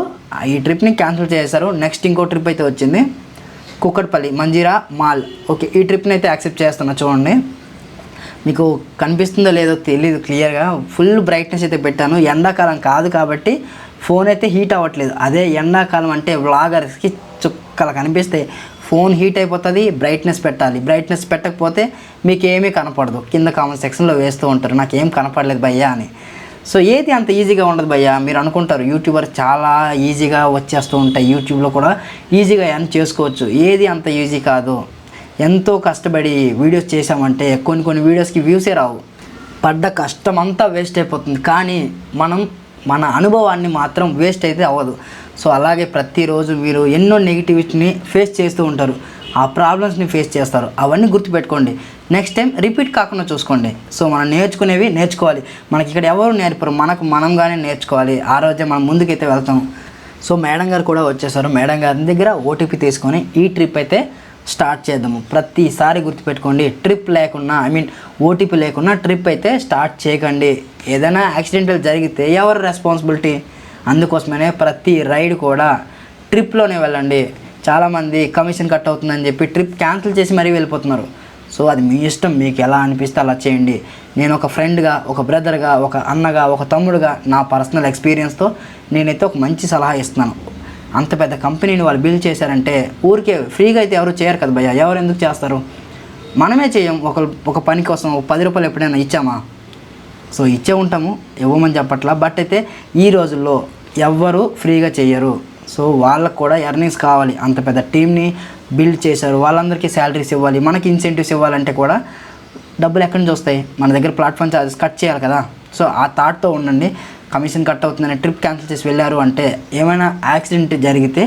ఈ ట్రిప్ని క్యాన్సిల్ చేశారు. నెక్స్ట్ ఇంకో ట్రిప్ అయితే వచ్చింది, కుక్కట్పల్లి మంజీరా మాల్. ఓకే, ఈ ట్రిప్ని అయితే యాక్సెప్ట్ చేస్తున్నా చూడండి. మీకు కనిపిస్తుందో లేదో తెలియదు క్లియర్గా, ఫుల్ బ్రైట్నెస్ అయితే పెట్టాను. ఎండాకాలం కాదు కాబట్టి ఫోన్ అయితే హీట్ అవ్వట్లేదు. అదే ఎండాకాలం అంటే వ్లాగర్స్కి చుక్కలు కనిపిస్తే ఫోన్ హీట్ అయిపోతుంది. బ్రైట్నెస్ పెట్టాలి, బ్రైట్నెస్ పెట్టకపోతే మీకు ఏమీ కనపడదు. కింద కామెంట్ సెక్షన్లో వేస్తూ ఉంటారు నాకేం కనపడలేదు భయ్యా అని. సో ఏది అంత ఈజీగా ఉండదు భయ్యా. మీరు అనుకుంటారు యూట్యూబర్ చాలా ఈజీగా వచ్చేస్తూ ఉంటాయి, యూట్యూబ్లో కూడా ఈజీగా ఎర్న్ చేసుకోవచ్చు. ఏది అంత ఈజీ కాదు. ఎంతో కష్టపడి వీడియోస్ చేసామంటే కొన్ని వీడియోస్కి వ్యూసే రావు, పడ్డ కష్టం అంతా వేస్ట్ అయిపోతుంది. కానీ మన అనుభవాన్ని మాత్రం వేస్ట్ అయితే అవ్వదు. సో అలాగే ప్రతిరోజు మీరు ఎన్నో నెగిటివిటీని ఫేస్ చేస్తూ ఉంటారు, ఆ ప్రాబ్లమ్స్ని ఫేస్ చేస్తారు. అవన్నీ గుర్తుపెట్టుకోండి, నెక్స్ట్ టైం రిపీట్ కాకుండా చూసుకోండి. సో మనం నేర్చుకునేవి నేర్చుకోవాలి, మనకి ఇక్కడ ఎవరు నేర్పరు, మనగానే నేర్చుకోవాలి. ఆ రోజే మనం ముందుకైతే వెళ్తాం. సో మేడం గారు కూడా వచ్చేసారు. మేడం గారి దగ్గర ఓటీపీ తీసుకొని ఈ ట్రిప్ అయితే స్టార్ట్ చేద్దాము. ప్రతిసారి గుర్తుపెట్టుకోండి, ట్రిప్ లేకున్నా ఓటీపీ లేకున్నా ట్రిప్ అయితే స్టార్ట్ చేయకండి. ఏదైనా యాక్సిడెంటల్ జరిగితే ఎవరు రెస్పాన్సిబిలిటీ? అందుకోసమనే ప్రతి రైడ్ కూడా ట్రిప్లోనే వెళ్ళండి. చాలామంది కమిషన్ కట్ అవుతుందని చెప్పి ట్రిప్ క్యాన్సిల్ చేసి మరీ వెళ్ళిపోతున్నారు. సో అది మీ ఇష్టం, మీకు ఎలా అనిపిస్తే అలా చేయండి. నేను ఒక ఫ్రెండ్గా, ఒక బ్రదర్గా, ఒక అన్నగా, ఒక తమ్ముడుగా నా పర్సనల్ ఎక్స్పీరియన్స్తో నేనైతే ఒక మంచి సలహా ఇస్తున్నాను. అంత పెద్ద కంపెనీని వాళ్ళు బిల్డ్ చేశారంటే ఊరికే ఫ్రీగా అయితే ఎవరు చేయరు కదా భయ్య, ఎవరు ఎందుకు చేస్తారు? మనమే చేయం. ఒక పని కోసం ఒక 10 రూపాయలు ఎప్పుడైనా ఇచ్చామా? సో ఇచ్చే ఉంటాము, ఇవ్వమని చెప్పట్లా. బట్ అయితే ఈ రోజుల్లో ఎవ్వరు ఫ్రీగా చెయ్యరు. సో వాళ్ళకు కూడా ఎర్నింగ్స్ కావాలి. అంత పెద్ద టీమ్ని బిల్డ్ చేశారు, వాళ్ళందరికీ శాలరీస్ ఇవ్వాలి, మనకి ఇన్సెంటివ్స్ ఇవ్వాలంటే కూడా డబ్బులు ఎక్కడి నుంచి వస్తాయి? మన దగ్గర ప్లాట్ఫామ్ ఛార్జెస్ కట్ చేయాలి కదా. సో ఆ థాట్తో ఉండండి. కమిషన్ కట్ అవుతుందని ట్రిప్ క్యాన్సిల్ చేసి వెళ్ళారు అంటే ఏమైనా యాక్సిడెంట్ జరిగితే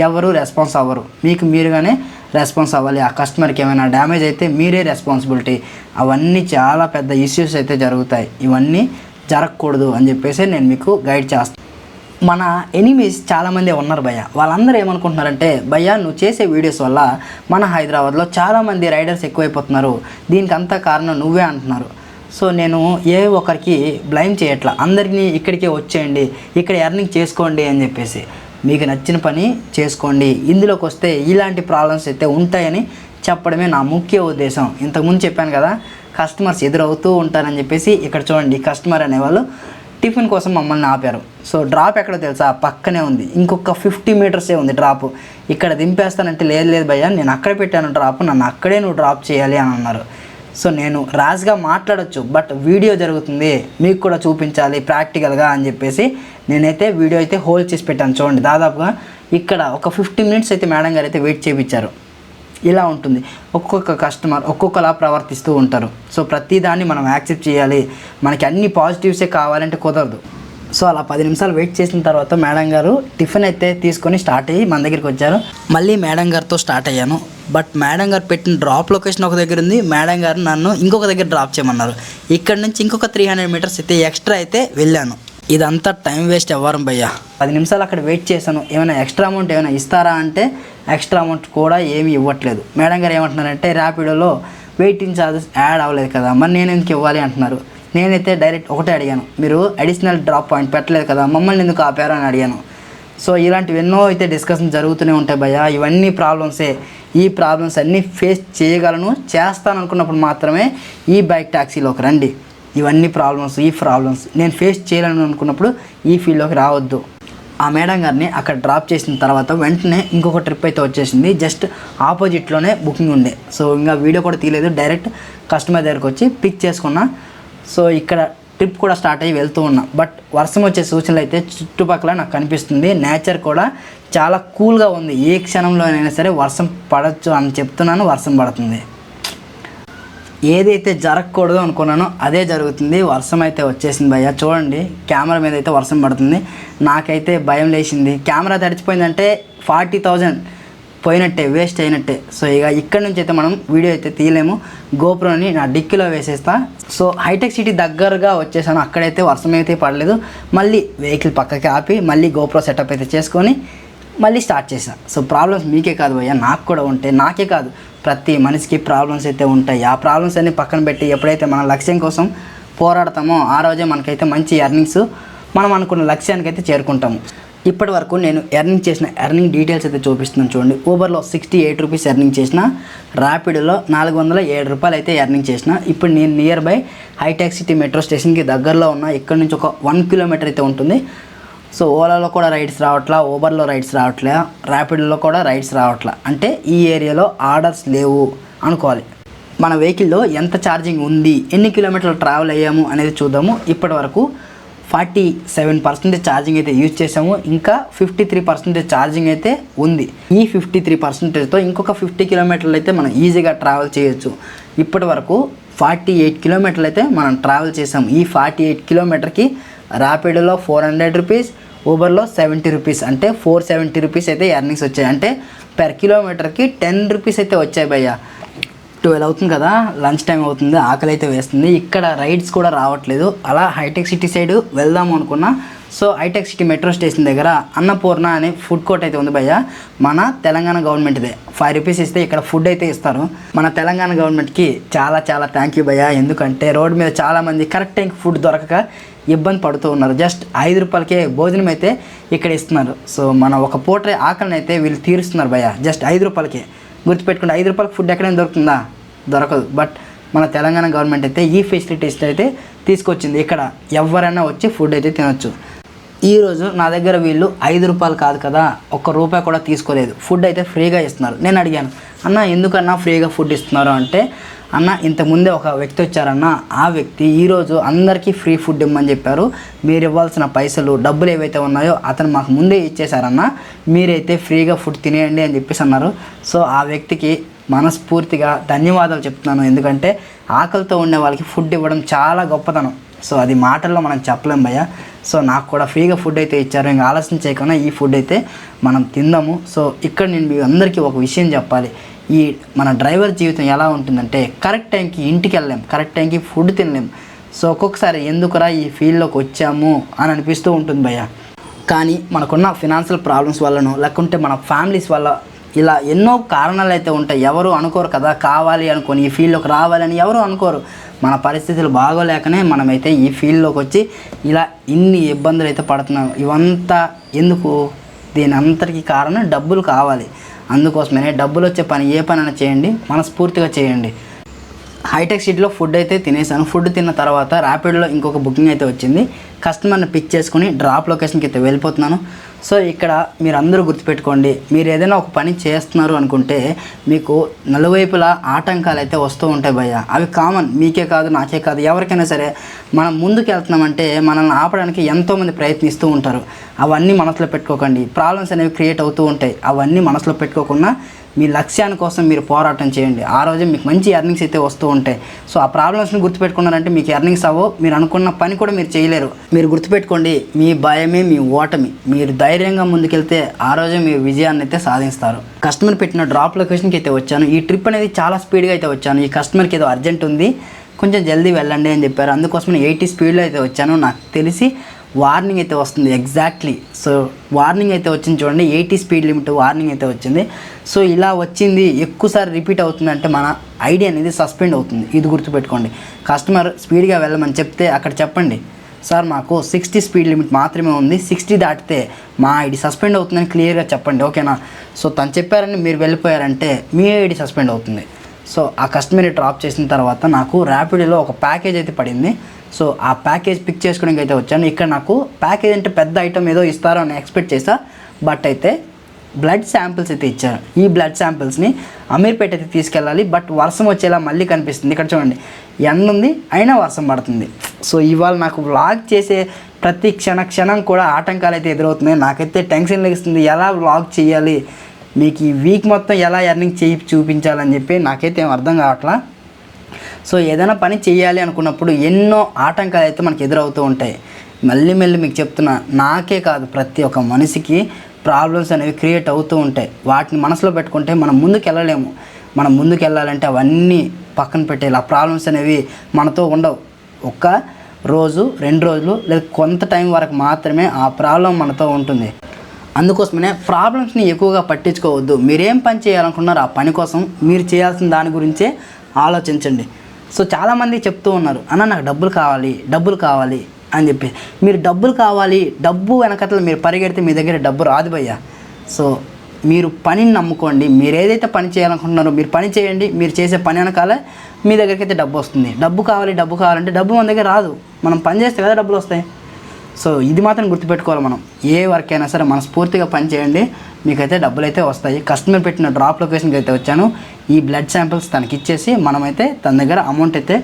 ఎవరు రెస్పాన్స్ అవ్వరు, మీకు మీరుగానే రెస్పాన్స్ అవ్వాలి. ఆ కస్టమర్కి ఏమైనా డ్యామేజ్ అయితే మీరే రెస్పాన్సిబిలిటీ. అవన్నీ చాలా పెద్ద ఇష్యూస్ అయితే జరుగుతాయి. ఇవన్నీ జరగకూడదు అని చెప్పేసి నేను మీకు గైడ్ చేస్తాను. మన ఎనిమీస్ చాలామంది ఉన్నారు భయ్య. వాళ్ళందరూ ఏమనుకుంటున్నారంటే, భయ్య నువ్వు చేసే వీడియోస్ వల్ల మన హైదరాబాద్లో చాలామంది రైడర్స్ ఎక్కువైపోతున్నారు, దీనికి అంతా కారణం నువ్వే అంటున్నారు. సో నేను ఏ ఒక్కరికి బ్లైమ్ చేయట్లా, అందరినీ ఇక్కడికే వచ్చేయండి, ఇక్కడ ఎర్నింగ్ చేసుకోండి అని చెప్పేసి. మీకు నచ్చిన పని చేసుకోండి. ఇందులోకి వస్తే ఇలాంటి ప్రాబ్లమ్స్ అయితే ఉంటాయని చెప్పడమే నా ముఖ్య ఉద్దేశం. ఇంతకుముందు చెప్పాను కదా, కస్టమర్స్ ఎదురవుతూ ఉంటారని చెప్పేసి. ఇక్కడ చూడండి, కస్టమర్ అనేవాళ్ళు టిఫిన్ కోసం మమ్మల్ని ఆపారు. సో డ్రాప్ ఎక్కడో తెలుసా? పక్కనే ఉంది, ఇంకొక 50 మీటర్సే ఉంది డ్రాప్. ఇక్కడ దింపేస్తానంటే లేదు భయ్యా, నేను అక్కడ పెట్టాను డ్రాప్, నన్ను అక్కడే నువ్వు డ్రాప్ చేయాలి అని అన్నారు. సో నేను ర్యాష్గా మాట్లాడొచ్చు, బట్ వీడియో జరుగుతుంది, మీకు కూడా చూపించాలి ప్రాక్టికల్గా అని చెప్పేసి నేనైతే వీడియో అయితే హోల్డ్ చేసి పెట్టాను. చూడండి, దాదాపుగా ఇక్కడ ఒక 15 మినిట్స్ అయితే మేడం గారు అయితే వెయిట్ చేయించారు. ఇలా ఉంటుంది, ఒక్కొక్క కస్టమర్ ఒక్కొక్కలా ప్రవర్తిస్తూ ఉంటారు. సో ప్రతిదాన్ని మనం యాక్సెప్ట్ చేయాలి, మనకి అన్ని పాజిటివ్సే కావాలంటే కుదరదు. సో అలా 10 నిమిషాలు వెయిట్ చేసిన తర్వాత మేడం గారు టిఫిన్ అయితే తీసుకొని స్టార్ట్ అయ్యి మన దగ్గరికి వచ్చారు. మళ్ళీ మేడం గారితో స్టార్ట్ అయ్యాను. బట్ మేడం గారు పెట్టిన డ్రాప్ లొకేషన్ ఒక దగ్గర ఉంది, మేడం గారు నన్ను ఇంకొక దగ్గర డ్రాప్ చేయమన్నారు. ఇక్కడ నుంచి ఇంకొక 300 మీటర్స్ అయితే ఎక్స్ట్రా అయితే వెళ్ళాను. ఇదంతా టైం వేస్ట్ అవ్వరం భయ్యా. 10 నిమిషాలు అక్కడ వెయిట్ చేశాను. ఏమైనా ఎక్స్ట్రా అమౌంట్ ఏమైనా ఇస్తారా అంటే ఎక్స్ట్రా అమౌంట్ కూడా ఏమీ ఇవ్వట్లేదు. మేడం గారు ఏమంటున్నారంటే, ర్యాపిడోలో వెయిటింగ్ ఛార్జెస్ యాడ్ అవ్వలేదు కదా, మరి నేను ఎందుకు ఇవ్వాలి అంటున్నారు. నేనైతే డైరెక్ట్ ఒకటే అడిగాను, మీరు అడిషనల్ డ్రాప్ పాయింట్ పెట్టలేదు కదా, మమ్మల్ని ఎందుకు ఆపారు అని అడిగాను. సో ఇలాంటివి ఎన్నో అయితే డిస్కషన్ జరుగుతూనే ఉంటాయి భయ్యా. ఇవన్నీ ప్రాబ్లమ్సే. ఈ ప్రాబ్లమ్స్ అన్నీ ఫేస్ చేయగలను, చేస్తాను అనుకున్నప్పుడు మాత్రమే ఈ బైక్ ట్యాక్సీలోకి రండి. ఇవన్నీ ప్రాబ్లమ్స్ నేను ఫేస్ చేయాలని అనుకున్నప్పుడు ఈ ఫీల్డ్లోకి రావద్దు. ఆ మేడం గారిని అక్కడ డ్రాప్ చేసిన తర్వాత వెంటనే ఇంకొక ట్రిప్ అయితే వచ్చేసింది. జస్ట్ ఆపోజిట్లోనే బుకింగ్ ఉండే. సో ఇంకా వీడియో కూడా తీయలేదు, డైరెక్ట్ కస్టమర్ దగ్గరికి వచ్చి పిక్ చేసుకున్నా. సో ఇక్కడ ట్రిప్ కూడా స్టార్ట్ అయ్యి వెళ్తూ ఉన్నా. బట్ వర్షం వచ్చే సూచనలు అయితే చుట్టుపక్కల నాకు కనిపిస్తుంది. నేచర్ కూడా చాలా కూల్గా ఉంది. ఏ క్షణంలోనైనా సరే వర్షం పడవచ్చు అని చెప్తున్నాను, వర్షం పడుతుంది. ఏదైతే జరగకూడదు అనుకున్నానో అదే జరుగుతుంది. వర్షం అయితే వచ్చేసింది భయ్య. చూడండి, కెమెరా మీద అయితే వర్షం పడుతుంది. నాకైతే భయం లేచింది. కెమెరా తడిచిపోయిందంటే 40,000 పోయినట్టే, వేస్ట్ అయినట్టే. సో ఇక ఇక్కడ నుంచి అయితే మనం వీడియో అయితే తీయలేము. గోప్రోని నా డిక్కీలో వేసేస్తా. సో హైటెక్ సిటీ దగ్గరగా వచ్చేసాను. అక్కడైతే వర్షం అయితే పడలేదు. మళ్ళీ వెహికల్ పక్కకి ఆపి మళ్ళీ గోప్రో సెటప్ అయితే చేసుకొని మళ్ళీ స్టార్ట్ చేశాను. సో ప్రాబ్లమ్స్ మీకే కాదు భయ్య, నాకు కూడా ఉంటాయి. నాకే కాదు, ప్రతి మనిషికి ప్రాబ్లమ్స్ అయితే ఉంటాయి. ఆ ప్రాబ్లమ్స్ అన్ని పక్కన పెట్టి ఎప్పుడైతే మన లక్ష్యం కోసం పోరాడతామో ఆ రోజే మనకైతే మంచి ఎర్నింగ్స్, మనం అనుకున్న లక్ష్యానికి అయితే చేరుకుంటాము. ఇప్పటి వరకు నేను ఎర్నింగ్ డీటెయిల్స్ అయితే చూపిస్తున్నాను. చూడండి, ఊబర్లో 68 రూపీస్ ఎర్నింగ్ చేసిన, ర్యాపిడోలో 407 రూపాయలు అయితే ఎర్నింగ్ చేసిన. ఇప్పుడు నేను నియర్ బై హైటెక్ సిటీ మెట్రో స్టేషన్కి దగ్గరలో ఉన్న. ఇక్కడ నుంచి ఒక 1 కిలోమీటర్ అయితే ఉంటుంది. సో ఓలాలో కూడా రైడ్స్ రావట్లా, ఊబర్లో రైడ్స్ రావట్లే, ర్యాపిడోలో కూడా రైడ్స్ రావట్లా. అంటే ఈ ఏరియాలో ఆర్డర్స్ లేవు అనుకోవాలి. మన వెహికల్లో ఎంత ఛార్జింగ్ ఉంది, ఎన్ని కిలోమీటర్లు ట్రావెల్ అయ్యాము అనేది చూద్దాము. ఇప్పటి వరకు 47% ఛార్జింగ్ అయితే యూజ్ చేసాము. ఇంకా 53% ఛార్జింగ్ అయితే ఉంది. ఈ 53%తో ఇంకొక 50 కిలోమీటర్లు అయితే మనం ఈజీగా ట్రావెల్ చేయొచ్చు. ఇప్పటి వరకు 48 కిలోమీటర్లు అయితే మనం ట్రావెల్ చేసాము. ఈ 48 కిలోమీటర్కి ర్యాపిడోలో 400 రూపీస్, ఊబర్లో 70 రూపీస్, అంటే 470 రూపీస్ అయితే ఎర్నింగ్స్ వచ్చాయి. అంటే పెర్ కిలోమీటర్కి 10 రూపీస్ అయితే వచ్చాయి భయ్య. 12 అవుతుంది కదా, లంచ్ టైం అవుతుంది, ఆకలి అయితే వేస్తుంది. ఇక్కడ రైడ్స్ కూడా రావట్లేదు. అలా హైటెక్ సిటీ సైడ్ వెళ్దాము అనుకున్నా. సో హైటెక్ సిటీ మెట్రో స్టేషన్ దగ్గర అన్నపూర్ణ అనే ఫుడ్ కోర్ట్ అయితే ఉంది భయ్య. మన తెలంగాణ గవర్నమెంట్దే. 5 రూపీస్ ఇస్తే ఇక్కడ ఫుడ్ అయితే ఇస్తారు. మన తెలంగాణ గవర్నమెంట్కి చాలా చాలా థ్యాంక్ యూ భయ్య. ఎందుకంటే రోడ్డు మీద చాలామంది కరెక్ట్ టైంకి ఫుడ్ దొరకక ఇబ్బంది పడుతూ ఉన్నారు. జస్ట్ 5 రూపాయలకే భోజనం అయితే ఇక్కడ ఇస్తున్నారు. సో మన ఒక పూట ఆకలిని అయితే వీళ్ళు తీరుస్తున్నారు భయ్య, జస్ట్ 5 రూపాయలకే. గుర్తుపెట్టుకుంటే 5 రూపాయలకి ఫుడ్ ఎక్కడైనా దొరుకుతుందా? దొరకదు. బట్ మన తెలంగాణ గవర్నమెంట్ అయితే ఈ ఫెసిలిటీస్ అయితే తీసుకొచ్చింది. ఇక్కడ ఎవరైనా వచ్చి ఫుడ్ అయితే తినొచ్చు. ఈరోజు నా దగ్గర వీళ్ళు 5 రూపాయలు కాదు కదా, ₹1 కూడా తీసుకోలేదు. ఫుడ్ అయితే ఫ్రీగా ఇస్తున్నారు. నేను అడిగాను, అన్న ఎందుకన్నా ఫ్రీగా ఫుడ్ ఇస్తున్నారు అంటే, అన్న ఇంతకుముందే ఒక వ్యక్తి వచ్చారన్న, ఆ వ్యక్తి ఈరోజు అందరికీ ఫ్రీ ఫుడ్ ఇమ్మని చెప్పారు. మీరు ఇవ్వాల్సిన పైసలు డబ్బులు ఏవైతే ఉన్నాయో అతను మాకు ముందే ఇచ్చేశారన్న, మీరైతే ఫ్రీగా ఫుడ్ తినేయండి అని చెప్పేసి అన్నారు. సో ఆ వ్యక్తికి మనస్ఫూర్తిగా ధన్యవాదాలు చెప్తున్నాను. ఎందుకంటే ఆకలితో ఉండే వాళ్ళకి ఫుడ్ ఇవ్వడం చాలా గొప్పతనం. సో అది మాటల్లో మనం చెప్పలేం భయ్య. సో నాకు కూడా ఫ్రీగా ఫుడ్ అయితే ఇచ్చారు. ఇంకా ఆలస్యం చేయకుండా ఈ ఫుడ్ అయితే మనం తిందాము. సో ఇక్కడ నేను మీ అందరికీ ఒక విషయం చెప్పాలి. ఈ మన డ్రైవర్ జీవితం ఎలా ఉంటుందంటే, కరెక్ట్ టైంకి ఇంటికి వెళ్ళలేం, కరెక్ట్ టైంకి ఫుడ్ తినలేం. సో ఒక్కొక్కసారి ఎందుకురా ఈ ఫీల్డ్లోకి వచ్చాము అని అనిపిస్తూ ఉంటుంది భయ్య. కానీ మనకున్న ఫినాన్షియల్ ప్రాబ్లమ్స్ వల్లనో లేకుంటే మన ఫ్యామిలీస్ వల్ల ఇలా ఎన్నో కారణాలు అయితే ఉంటాయి. ఎవరు అనుకోరు కదా, కావాలి అనుకొని ఈ ఫీల్డ్లోకి రావాలని ఎవరు అనుకోరు. మన పరిస్థితులు బాగోలేకనే మనమైతే ఈ ఫీల్డ్లోకి వచ్చి ఇలా ఇన్ని ఇబ్బందులు అయితే పడుతున్నాం. ఇవంతా ఎందుకు? దీని అంతటికి కారణం డబ్బులు కావాలి. అందుకోసమే డబ్బులు వచ్చే పని ఏ పనైనా చేయండి, మనస్ఫూర్తిగా చేయండి. హైటెక్ సిటీలో ఫుడ్ అయితే తినేసాను. ఫుడ్ తిన్న తర్వాత ర్యాపిడ్లో ఇంకొక బుకింగ్ అయితే వచ్చింది. కస్టమర్ని పిక్ చేసుకుని డ్రాప్ లొకేషన్కి అయితే వెళ్ళిపోతున్నాను. సో ఇక్కడ మీరు అందరూ గుర్తుపెట్టుకోండి, మీరు ఏదైనా ఒక పని చేస్తున్నారు అనుకుంటే మీకు నలువైపులా ఆటంకాలు అయితే వస్తూ ఉంటాయి భయ్య. అవి కామన్, మీకే కాదు నాకే కాదు ఎవరికైనా సరే. మనం ముందుకు వెళ్తున్నామంటే మనల్ని ఆపడానికి ఎంతోమంది ప్రయత్నిస్తూ ఉంటారు. అవన్నీ మనసులో పెట్టుకోకండి. ప్రాబ్లమ్స్ అనేవి క్రియేట్ అవుతూ ఉంటాయి. అవన్నీ మనసులో పెట్టుకోకుండా మీ లక్ష్యాని కోసం మీరు పోరాటం చేయండి. ఆ రోజు మీకు మంచి ఎర్నింగ్స్ అయితే వస్తూ ఉంటాయి. సో ఆ ప్రాబ్లమ్స్ని గుర్తుపెట్టుకున్నారంటే మీకు ఎర్నింగ్స్ అవ్వవు, మీరు అనుకున్న పని కూడా మీరు చేయలేరు. మీరు గుర్తుపెట్టుకోండి, మీ భయమే మీ ఓటమి. మీరు ధైర్యంగా ముందుకెళ్తే ఆ రోజే మీ విజయాన్ని అయితే సాధిస్తారు. కస్టమర్ పెట్టిన డ్రాప్ లొకేషన్కి అయితే వచ్చాను. ఈ ట్రిప్ అనేది చాలా స్పీడ్గా అయితే వచ్చాను. ఈ కస్టమర్కి ఏదో అర్జెంట్ ఉంది, కొంచెం జల్దీ వెళ్ళండి అని చెప్పారు. అందుకోసం 80 స్పీడ్లో అయితే వచ్చాను. నాకు తెలిసి వార్నింగ్ అయితే వస్తుంది ఎగ్జాక్ట్లీ. సో వార్నింగ్ అయితే వచ్చింది చూడండి, 80 స్పీడ్ లిమిట్ వార్నింగ్ అయితే వచ్చింది. సో ఇలా వచ్చింది ఎక్కువసారి రిపీట్ అవుతుందంటే మన ఐడి అనేది సస్పెండ్ అవుతుంది. ఇది గుర్తుపెట్టుకోండి. కస్టమర్ స్పీడ్గా వెళ్ళమని చెప్తే అక్కడ చెప్పండి, సార్ మాకు 60 స్పీడ్ లిమిట్ మాత్రమే ఉంది, 60 దాటితే మా ఐడి సస్పెండ్ అవుతుందని క్లియర్గా చెప్పండి, ఓకేనా? సో తను చెప్పారని మీరు వెళ్ళిపోయారంటే మీ ఐడి సస్పెండ్ అవుతుంది. సో ఆ కస్టమర్ని డ్రాప్ చేసిన తర్వాత నాకు ర్యాపిడోలో ఒక ప్యాకేజ్ అయితే పడింది. సో ఆ ప్యాకేజ్ పిక్ చేసుకోవడానికి అయితే వచ్చాను. ఇక్కడ నాకు ప్యాకేజ్ అంటే పెద్ద ఐటమ్ ఏదో ఇస్తారో అని ఎక్స్పెక్ట్ చేశా. బట్ అయితే బ్లడ్ శాంపిల్స్ అయితే ఇచ్చారు. ఈ బ్లడ్ శాంపిల్స్ని అమీర్పేట అయితే తీసుకెళ్ళాలి. బట్ వర్షం వచ్చేలా మళ్ళీ కనిపిస్తుంది. ఇక్కడ చూడండి, ఎండ ఉంది అయినా వర్షం పడుతుంది. సో ఇవాళ నాకు వ్లాగ్ చేసే ప్రతి క్షణం కూడా ఆటంకాలు అయితే ఎదురవుతున్నాయి. నాకైతే టెన్షన్ లెగిస్తుంది, ఎలా వ్లాగ్ చేయాలి, మీకు ఈ వీక్ మొత్తం ఎలా ఎర్నింగ్ చేయి చూపించాలని చెప్పి నాకైతే ఏం అర్థం కావట్లా. సో ఏదైనా పని చేయాలి అనుకున్నప్పుడు ఎన్నో ఆటంకాలు అయితే మనకు ఎదురవుతూ ఉంటాయి. మళ్ళీ మీకు చెప్తున్నా, నాకే కాదు ప్రతి ఒక్క మనిషికి ప్రాబ్లమ్స్ అనేవి క్రియేట్ అవుతూ ఉంటాయి. వాటిని మనసులో పెట్టుకుంటే మనం ముందుకు వెళ్ళలేము. మనం ముందుకు వెళ్ళాలంటే అవన్నీ పక్కన పెట్టేయాలి. ఆ ప్రాబ్లమ్స్ అనేవి మనతో ఉండవు. ఒక్క రోజు 2 రోజులు లేదా కొంత టైం వరకు మాత్రమే ఆ ప్రాబ్లం మనతో ఉంటుంది. అందుకోసమే ప్రాబ్లమ్స్ని ఎక్కువగా పట్టించుకోవద్దు. మీరేం పని చేయాలనుకున్నారో ఆ పని కోసం మీరు చేయాల్సిన దాని గురించే ఆలోచించండి. సో చాలామంది చెప్తూ ఉన్నారు, అన్న నాకు డబ్బులు కావాలి అని చెప్పి. మీరు డబ్బు వెనకట్ల మీరు పరిగెడితే మీ దగ్గర డబ్బు రాదు భయ్యా. సో మీరు పనిని నమ్ముకోండి. మీరు ఏదైతే పని చేయాలనుకుంటున్నారో మీరు పని చేయండి. మీరు చేసే పని వెనకాలే మీ దగ్గరికి అయితే డబ్బు వస్తుంది. డబ్బు కావాలంటే డబ్బు మన దగ్గర రాదు. మనం పని చేస్తే కదా డబ్బులు వస్తాయి. సో ఇది మాత్రం గుర్తుపెట్టుకోవాలి. మనం ఏ వర్క్ అయినా సరే మనస్ఫూర్తిగా పని చేయండి, మీకైతే డబ్బులు అయితే వస్తాయి. కస్టమర్ పెట్టిన డ్రాప్ లొకేషన్కి అయితే వచ్చాను. ఈ బ్లడ్ శాంపిల్స్ తనకి ఇచ్చేసి మనమైతే తన దగ్గర అమౌంట్ అయితే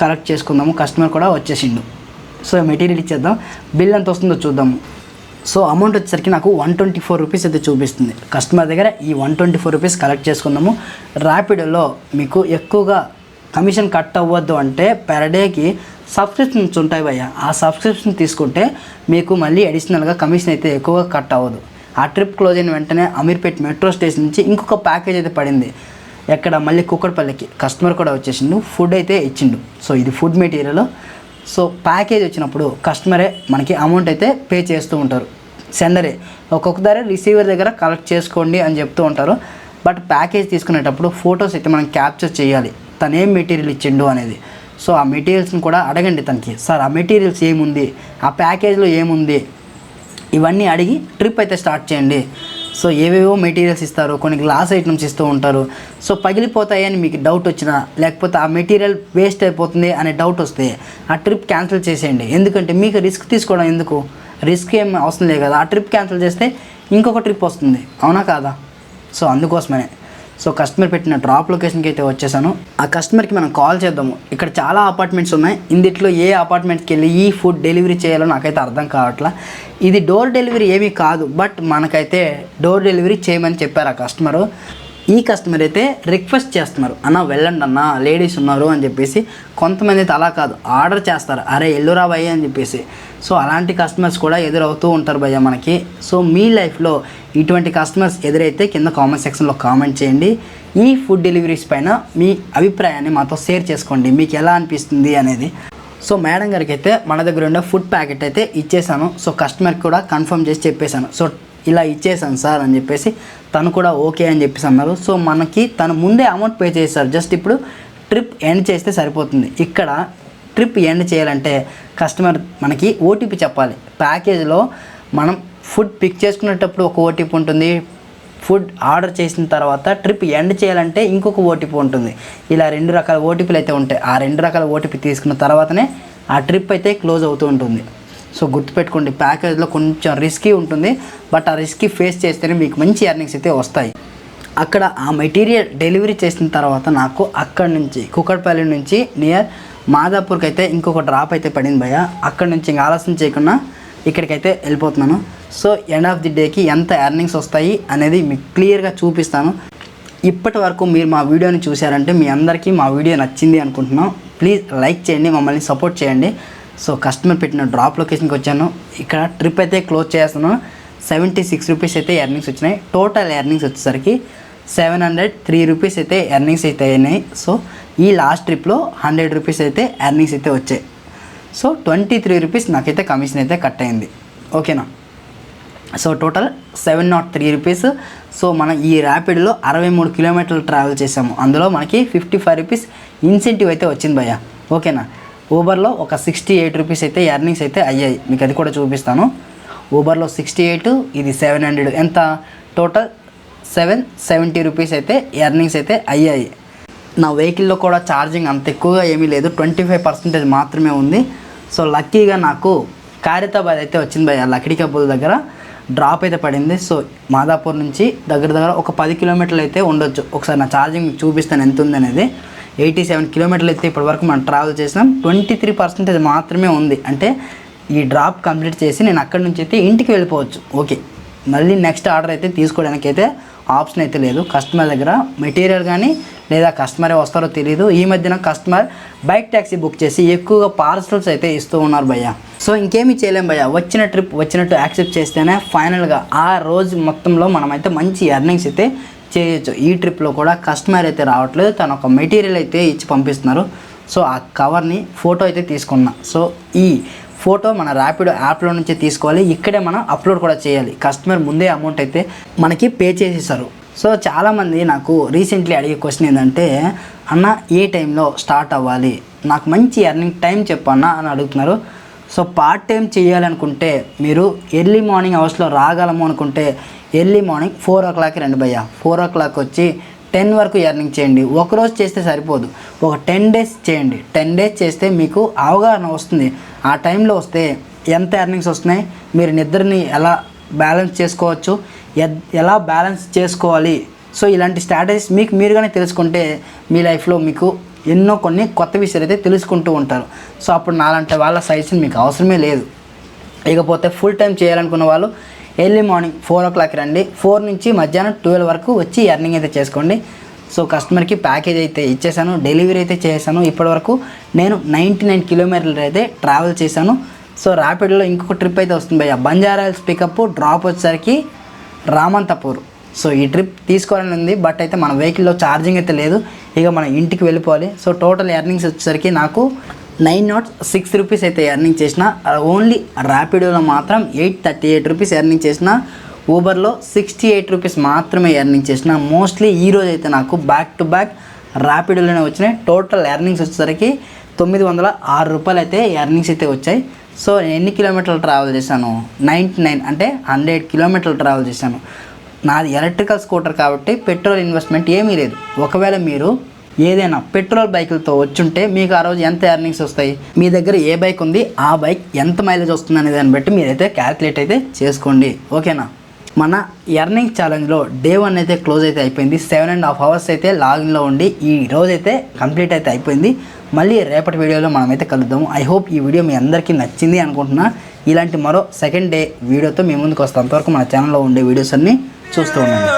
కలెక్ట్ చేసుకుందాము. కస్టమర్ కూడా వచ్చేసిండు. సో మెటీరియల్ ఇచ్చేద్దాం, బిల్ ఎంత వస్తుందో చూద్దాము. సో అమౌంట్ వచ్చేసరికి నాకు 124 రూపీస్ అయితే చూపిస్తుంది. కస్టమర్ దగ్గర ఈ 124 రూపీస్ కలెక్ట్ చేసుకుందాము. ర్యాపిడోలో మీకు ఎక్కువగా కమిషన్ కట్ అవ్వద్దు అంటే పర్ డేకి సబ్స్క్రిప్షన్స్ ఉంటాయి భయ్య. ఆ సబ్స్క్రిప్షన్ తీసుకుంటే మీకు మళ్ళీ అడిషనల్గా కమిషన్ అయితే ఎక్కువగా కట్ అవ్వదు. ఆ ట్రిప్ క్లోజ్ అయిన వెంటనే అమీర్పేట్ మెట్రో స్టేషన్ నుంచి ఇంకొక ప్యాకేజ్ అయితే పడింది. ఎక్కడ మళ్ళీ కుక్కడపల్లికి. కస్టమర్ కూడా వచ్చేసిండు, ఫుడ్ అయితే ఇచ్చిండు. సో ఇది ఫుడ్ మెటీరియల్. సో ప్యాకేజ్ వచ్చినప్పుడు కస్టమరే మనకి అమౌంట్ అయితే పే చేస్తూ ఉంటారు. సెండరే ఒక్కొక్కసారి రిసీవర్ దగ్గర కలెక్ట్ చేసుకోండి అని చెప్తూ ఉంటారు. బట్ ప్యాకేజ్ తీసుకునేటప్పుడు ఫొటోస్ అయితే మనం క్యాప్చర్ చేయాలి, తను ఏం మెటీరియల్ ఇచ్చిండు అనేది. సో ఆ మెటీరియల్స్ని కూడా అడగండి తనకి, సార్ ఆ మెటీరియల్స్ ఏముంది, ఆ ప్యాకేజ్లో ఏముంది, ఇవన్నీ అడిగి ట్రిప్ అయితే స్టార్ట్ చేయండి. సో ఏవేవో మెటీరియల్స్ ఇస్తారు, కొన్ని గ్లాస్ ఐటమ్స్ ఇస్తూ ఉంటారు. సో పగిలిపోతాయని మీకు డౌట్ వచ్చినా, లేకపోతే ఆ మెటీరియల్ వేస్ట్ అయిపోతుంది అనే డౌట్ వస్తే ఆ ట్రిప్ క్యాన్సిల్ చేసేయండి. ఎందుకంటే మీకు రిస్క్ తీసుకోవడం ఎందుకు, రిస్క్ ఏం అవసరం లేదు కదా. ఆ ట్రిప్ క్యాన్సిల్ చేస్తే ఇంకొక ట్రిప్ వస్తుంది, అవునా కాదా? సో అందుకోసమనే సో కస్టమర్ పెట్టిన డ్రాప్ లొకేషన్కి అయితే వచ్చేసాను. ఆ కస్టమర్కి మనం కాల్ చేద్దాము. ఇక్కడ చాలా అపార్ట్మెంట్స్ ఉన్నాయి, ఇందులో ఏ అపార్ట్మెంట్కి వెళ్ళి ఈ ఫుడ్ డెలివరీ చేయాలో నాకైతే అర్థం కావట్లా. ఇది డోర్ డెలివరీ ఏమీ కాదు, బట్ మనకైతే డోర్ డెలివరీ చేయమని చెప్పారు ఆ కస్టమరు. ఈ కస్టమర్ అయితే రిక్వెస్ట్ చేస్తున్నారు, అన్న వెళ్ళండి అన్న లేడీస్ ఉన్నారు అని చెప్పేసి. కొంతమంది అయితే అలా కాదు, ఆర్డర్ చేస్తారు, అరే ఎల్లురా భయ్య అని చెప్పేసి. సో అలాంటి కస్టమర్స్ కూడా ఎదురవుతూ ఉంటారు భయ్య మనకి. సో మీ లైఫ్లో ఇటువంటి కస్టమర్స్ ఎదురైతే కింద కామెంట్ సెక్షన్లో కామెంట్ చేయండి. ఈ ఫుడ్ డెలివరీస్ పైన మీ అభిప్రాయాన్ని మాతో షేర్ చేసుకోండి, మీకు ఎలా అనిపిస్తుంది అనేది. సో మేడం గారికి అయితే మన దగ్గర ఉండే ఫుడ్ ప్యాకెట్ అయితే ఇచ్చేసాను. సో కస్టమర్కి కూడా కన్ఫర్మ్ చేసి చెప్పేశాను, సో ఇలా ఇచ్చేసాను సార్ అని చెప్పేసి. తను కూడా ఓకే అని చెప్పేసి అన్నారు. సో మనకి తను ముందే అమౌంట్ పే చేశారు, జస్ట్ ఇప్పుడు ట్రిప్ ఎండ్ చేస్తే సరిపోతుంది. ఇక్కడ ట్రిప్ ఎండ్ చేయాలంటే కస్టమర్ మనకి ఓటీపీ చెప్పాలి. ప్యాకేజ్లో మనం ఫుడ్ పిక్ చేసుకునేటప్పుడు ఒక ఓటీపీ ఉంటుంది, ఫుడ్ ఆర్డర్ చేసిన తర్వాత ట్రిప్ ఎండ్ చేయాలంటే ఇంకొక ఓటీపీ ఉంటుంది. ఇలా 2 రకాల ఓటీపీలు అయితే ఉంటాయి. ఆ 2 రకాల ఓటీపీ తీసుకున్న తర్వాతనే ఆ ట్రిప్ అయితే క్లోజ్ అవుతూ ఉంటుంది. సో గుర్తుపెట్టుకోండి, ప్యాకేజ్లో కొంచెం రిస్కీ ఉంటుంది, బట్ ఆ రిస్కీ ఫేస్ చేస్తేనే మీకు మంచి ఎర్నింగ్స్ అయితే వస్తాయి. అక్కడ ఆ మెటీరియల్ డెలివరీ చేసిన తర్వాత నాకు అక్కడి నుంచి కుకట్పల్లి నుంచి నియర్ మాదాపూర్కి అయితే ఇంకొక డ్రాప్ అయితే పడింది భయ్య. అక్కడి నుంచి ఇంకా ఆలస్యం చేయకుండా ఇక్కడికైతే వెళ్ళిపోతున్నాను. సో ఎండ్ ఆఫ్ ది డేకి ఎంత ఎర్నింగ్స్ వస్తాయి అనేది మీకు క్లియర్గా చూపిస్తాను. ఇప్పటి వరకు మీరు మా వీడియోని చూశారంటే మీ అందరికీ మా వీడియో నచ్చింది అనుకుంటున్నాం. ప్లీజ్ లైక్ చేయండి, మమ్మల్ని సపోర్ట్ చేయండి. సో కస్టమర్ పెట్టిన డ్రాప్ లొకేషన్కి వచ్చాను. ఇక్కడ ట్రిప్ అయితే క్లోజ్ చేస్తున్నాను. 76 రూపీస్ అయితే ఎర్నింగ్స్ వచ్చినాయి. టోటల్ ఎర్నింగ్స్ వచ్చేసరికి 703 రూపీస్ అయితే ఎర్నింగ్స్ అయితే అయినాయి. సో ఈ లాస్ట్ ట్రిప్లో 100 రూపీస్ అయితే ఎర్నింగ్స్ అయితే వచ్చాయి. సో 23 రూపీస్ నాకైతే కమిషన్ అయితే కట్ అయింది, ఓకేనా. So total 703 rupees. సో మనం ఈ ర్యాపిడ్లో 63 కిలోమీటర్లు ట్రావెల్ చేసాము. అందులో మనకి 55 రూపీస్ ఇన్సెంటివ్ అయితే వచ్చింది భయ్య, ఓకేనా. ఊబర్లో ఒక 68 రూపీస్ అయితే ఎర్నింగ్స్ అయితే అయ్యాయి, మీకు అది కూడా చూపిస్తాను. ఊబర్లో 68, ఇది 700, ఎంత టోటల్ 770 రూపీస్ అయితే ఎర్నింగ్స్ అయితే అయ్యాయి. నా వెహికల్లో కూడా ఛార్జింగ్ అంత ఎక్కువగా ఏమీ లేదు, 25% మాత్రమే ఉంది. సో లక్కీగా నాకు ఖైరతాబాద్ అయితే వచ్చింది భయ్య, లక్డీ కబుల్ దగ్గర డ్రాప్ అయితే పడింది. సో మాదాపూర్ నుంచి దగ్గర ఒక 10 కిలోమీటర్లు అయితే ఉండొచ్చు. ఒకసారి నా ఛార్జింగ్ చూపిస్తాను ఎంత ఉంది అనేది. 87 కిలోమీటర్లు అయితే ఇప్పటివరకు మనం ట్రావెల్ చేసినాం. 23% మాత్రమే ఉంది, అంటే ఈ డ్రాప్ కంప్లీట్ చేసి నేను అక్కడి నుంచి అయితే ఇంటికి వెళ్ళిపోవచ్చు. ఓకే, మళ్ళీ నెక్స్ట్ ఆర్డర్ అయితే తీసుకోవడానికి అయితే ఆప్షన్ అయితే లేదు. కస్టమర్ దగ్గర మెటీరియల్ కానీ లేదా కస్టమరే వస్తారో తెలియదు. ఈ మధ్యన కస్టమర్ బైక్ ట్యాక్సీ బుక్ చేసి ఎక్కువగా పార్సల్స్ అయితే ఇస్తూ ఉన్నారు భయ్య. సో ఇంకేమీ చేయలేం భయ్య, వచ్చిన ట్రిప్ వచ్చినట్టు యాక్సెప్ట్ చేస్తేనే ఫైనల్గా ఆ రోజు మొత్తంలో మనమైతే మంచి ఎర్నింగ్స్ అయితే చేయొచ్చు. ఈ ట్రిప్లో కూడా కస్టమర్ అయితే రావట్లేదు, తను ఒక మెటీరియల్ అయితే ఇచ్చి పంపిస్తున్నారు. సో ఆ కవర్ని ఫోటో అయితే తీసుకున్నా. సో ఈ ఫోటో మన ర్యాపిడో యాప్లో నుంచి తీసుకోవాలి, ఇక్కడే మనం అప్లోడ్ కూడా చేయాలి. కస్టమర్ ముందే అమౌంట్ అయితే మనకి పే చేసేసారు. సో చాలామంది నాకు రీసెంట్లీ అడిగే క్వశ్చన్ ఏంటంటే, అన్న ఏ టైంలో స్టార్ట్ అవ్వాలి, నాకు మంచి ఎర్నింగ్ టైం చెప్పన్నా అని అడుగుతున్నారు. సో పార్ట్ టైం చేయాలనుకుంటే మీరు ఎర్లీ మార్నింగ్ అవర్స్లో రాగలము అనుకుంటే ఎర్లీ మార్నింగ్ 4 o'clock రండి భయ్య. 4 o'clock వచ్చి 10 వరకు ఎర్నింగ్ చేయండి. ఒకరోజు చేస్తే సరిపోదు, ఒక 10 days చేయండి. 10 days చేస్తే మీకు అవగాహన వస్తుంది. ఆ టైంలో వస్తే ఎంత ఎర్నింగ్స్ వస్తున్నాయి, మీరు నిద్రని ఎలా బ్యాలెన్స్ చేసుకోవచ్చు, ఎలా బ్యాలెన్స్ చేసుకోవాలి. సో ఇలాంటి స్ట్రాటజీస్ మీకు మీరుగానే తెలుసుకుంటే మీ లైఫ్లో మీకు కొన్ని కొత్త విషయాలు అయితే తెలుసుకుంటూ ఉంటారు. సో అప్పుడు నాలాంటి వాళ్ళ సజెషన్ మీకు అవసరమే లేదు. ఇకపోతే ఫుల్ టైం చేయాలనుకున్న వాళ్ళు ఎర్లీ మార్నింగ్ 4 o'clock రండి. 4 నుంచి మధ్యాహ్నం 12 వరకు వచ్చి ఎర్నింగ్ అయితే చేసుకోండి. సో కస్టమర్కి ప్యాకేజ్ అయితే ఇచ్చేసాను, డెలివరీ అయితే చేశాను. ఇప్పటివరకు నేను 99 కిలోమీటర్లు అయితే ట్రావెల్ చేశాను. సో ర్యాపిడ్లో ఇంకొక ట్రిప్ అయితే వస్తుంది భయ్య, బంజారాహిల్స్ పికప్, డ్రాప్ వచ్చేసరికి రామంతపూర్. సో ఈ ట్రిప్ తీసుకోవాలని ఉంది, బట్ అయితే మన వెహికల్లో ఛార్జింగ్ అయితే లేదు, ఇక మనం ఇంటికి వెళ్ళిపోవాలి. సో టోటల్ ఎర్నింగ్స్ వచ్చేసరికి నాకు 906 రూపీస్ అయితే ఎర్నింగ్ చేసిన. ఓన్లీ ర్యాపిడోలో మాత్రం 838 రూపీస్ ఎర్నింగ్ చేసిన. ఊబర్లో 68 రూపీస్ మాత్రమే ఎర్నింగ్ చేసిన. మోస్ట్లీ ఈరోజు అయితే నాకు బ్యాక్ టు బ్యాక్ ర్యాపిడోలోనే వచ్చినాయి. టోటల్ ఎర్నింగ్స్ వచ్చేసరికి 906 రూపాయలు అయితే ఎర్నింగ్స్ అయితే వచ్చాయి. సో నేను ఎన్ని కిలోమీటర్లు ట్రావెల్ చేశాను, 99 అంటే 100 కిలోమీటర్లు ట్రావెల్ చేశాను. నాది ఎలక్ట్రికల్ స్కూటర్ కాబట్టి పెట్రోల్ ఇన్వెస్ట్మెంట్ ఏమీ లేదు. ఒకవేళ మీరు ఏదైనా పెట్రోల్ బైకులతో వచ్చుంటే మీకు ఆ రోజు ఎంత ఎర్నింగ్స్ వస్తాయి, మీ దగ్గర ఏ బైక్ ఉంది, ఆ బైక్ ఎంత మైలేజ్ వస్తుంది అనే దాన్ని బట్టి మీరైతే క్యాల్కులేట్ అయితే చేసుకోండి. ఓకేనా. మన ఎర్నింగ్ ఛాలెంజ్లో డే 1 అయితే క్లోజ్ అయితే అయిపోయింది. 7.5 hours అయితే లాగిన్లో ఉండి ఈ రోజు అయితే కంప్లీట్ అయితే అయిపోయింది. మళ్ళీ రేపటి వీడియోలో మనమైతే కలుద్దాము. ఐ హోప్ ఈ వీడియో మీ అందరికీ నచ్చింది అనుకుంటున్నా. ఇలాంటి మరో సెకండ్ డే వీడియోతో మీ ముందుకు వస్తాం. అంతవరకు మన ఛానల్లో ఉండే వీడియోస్ అన్నీ చూస్తూ ఉండండి.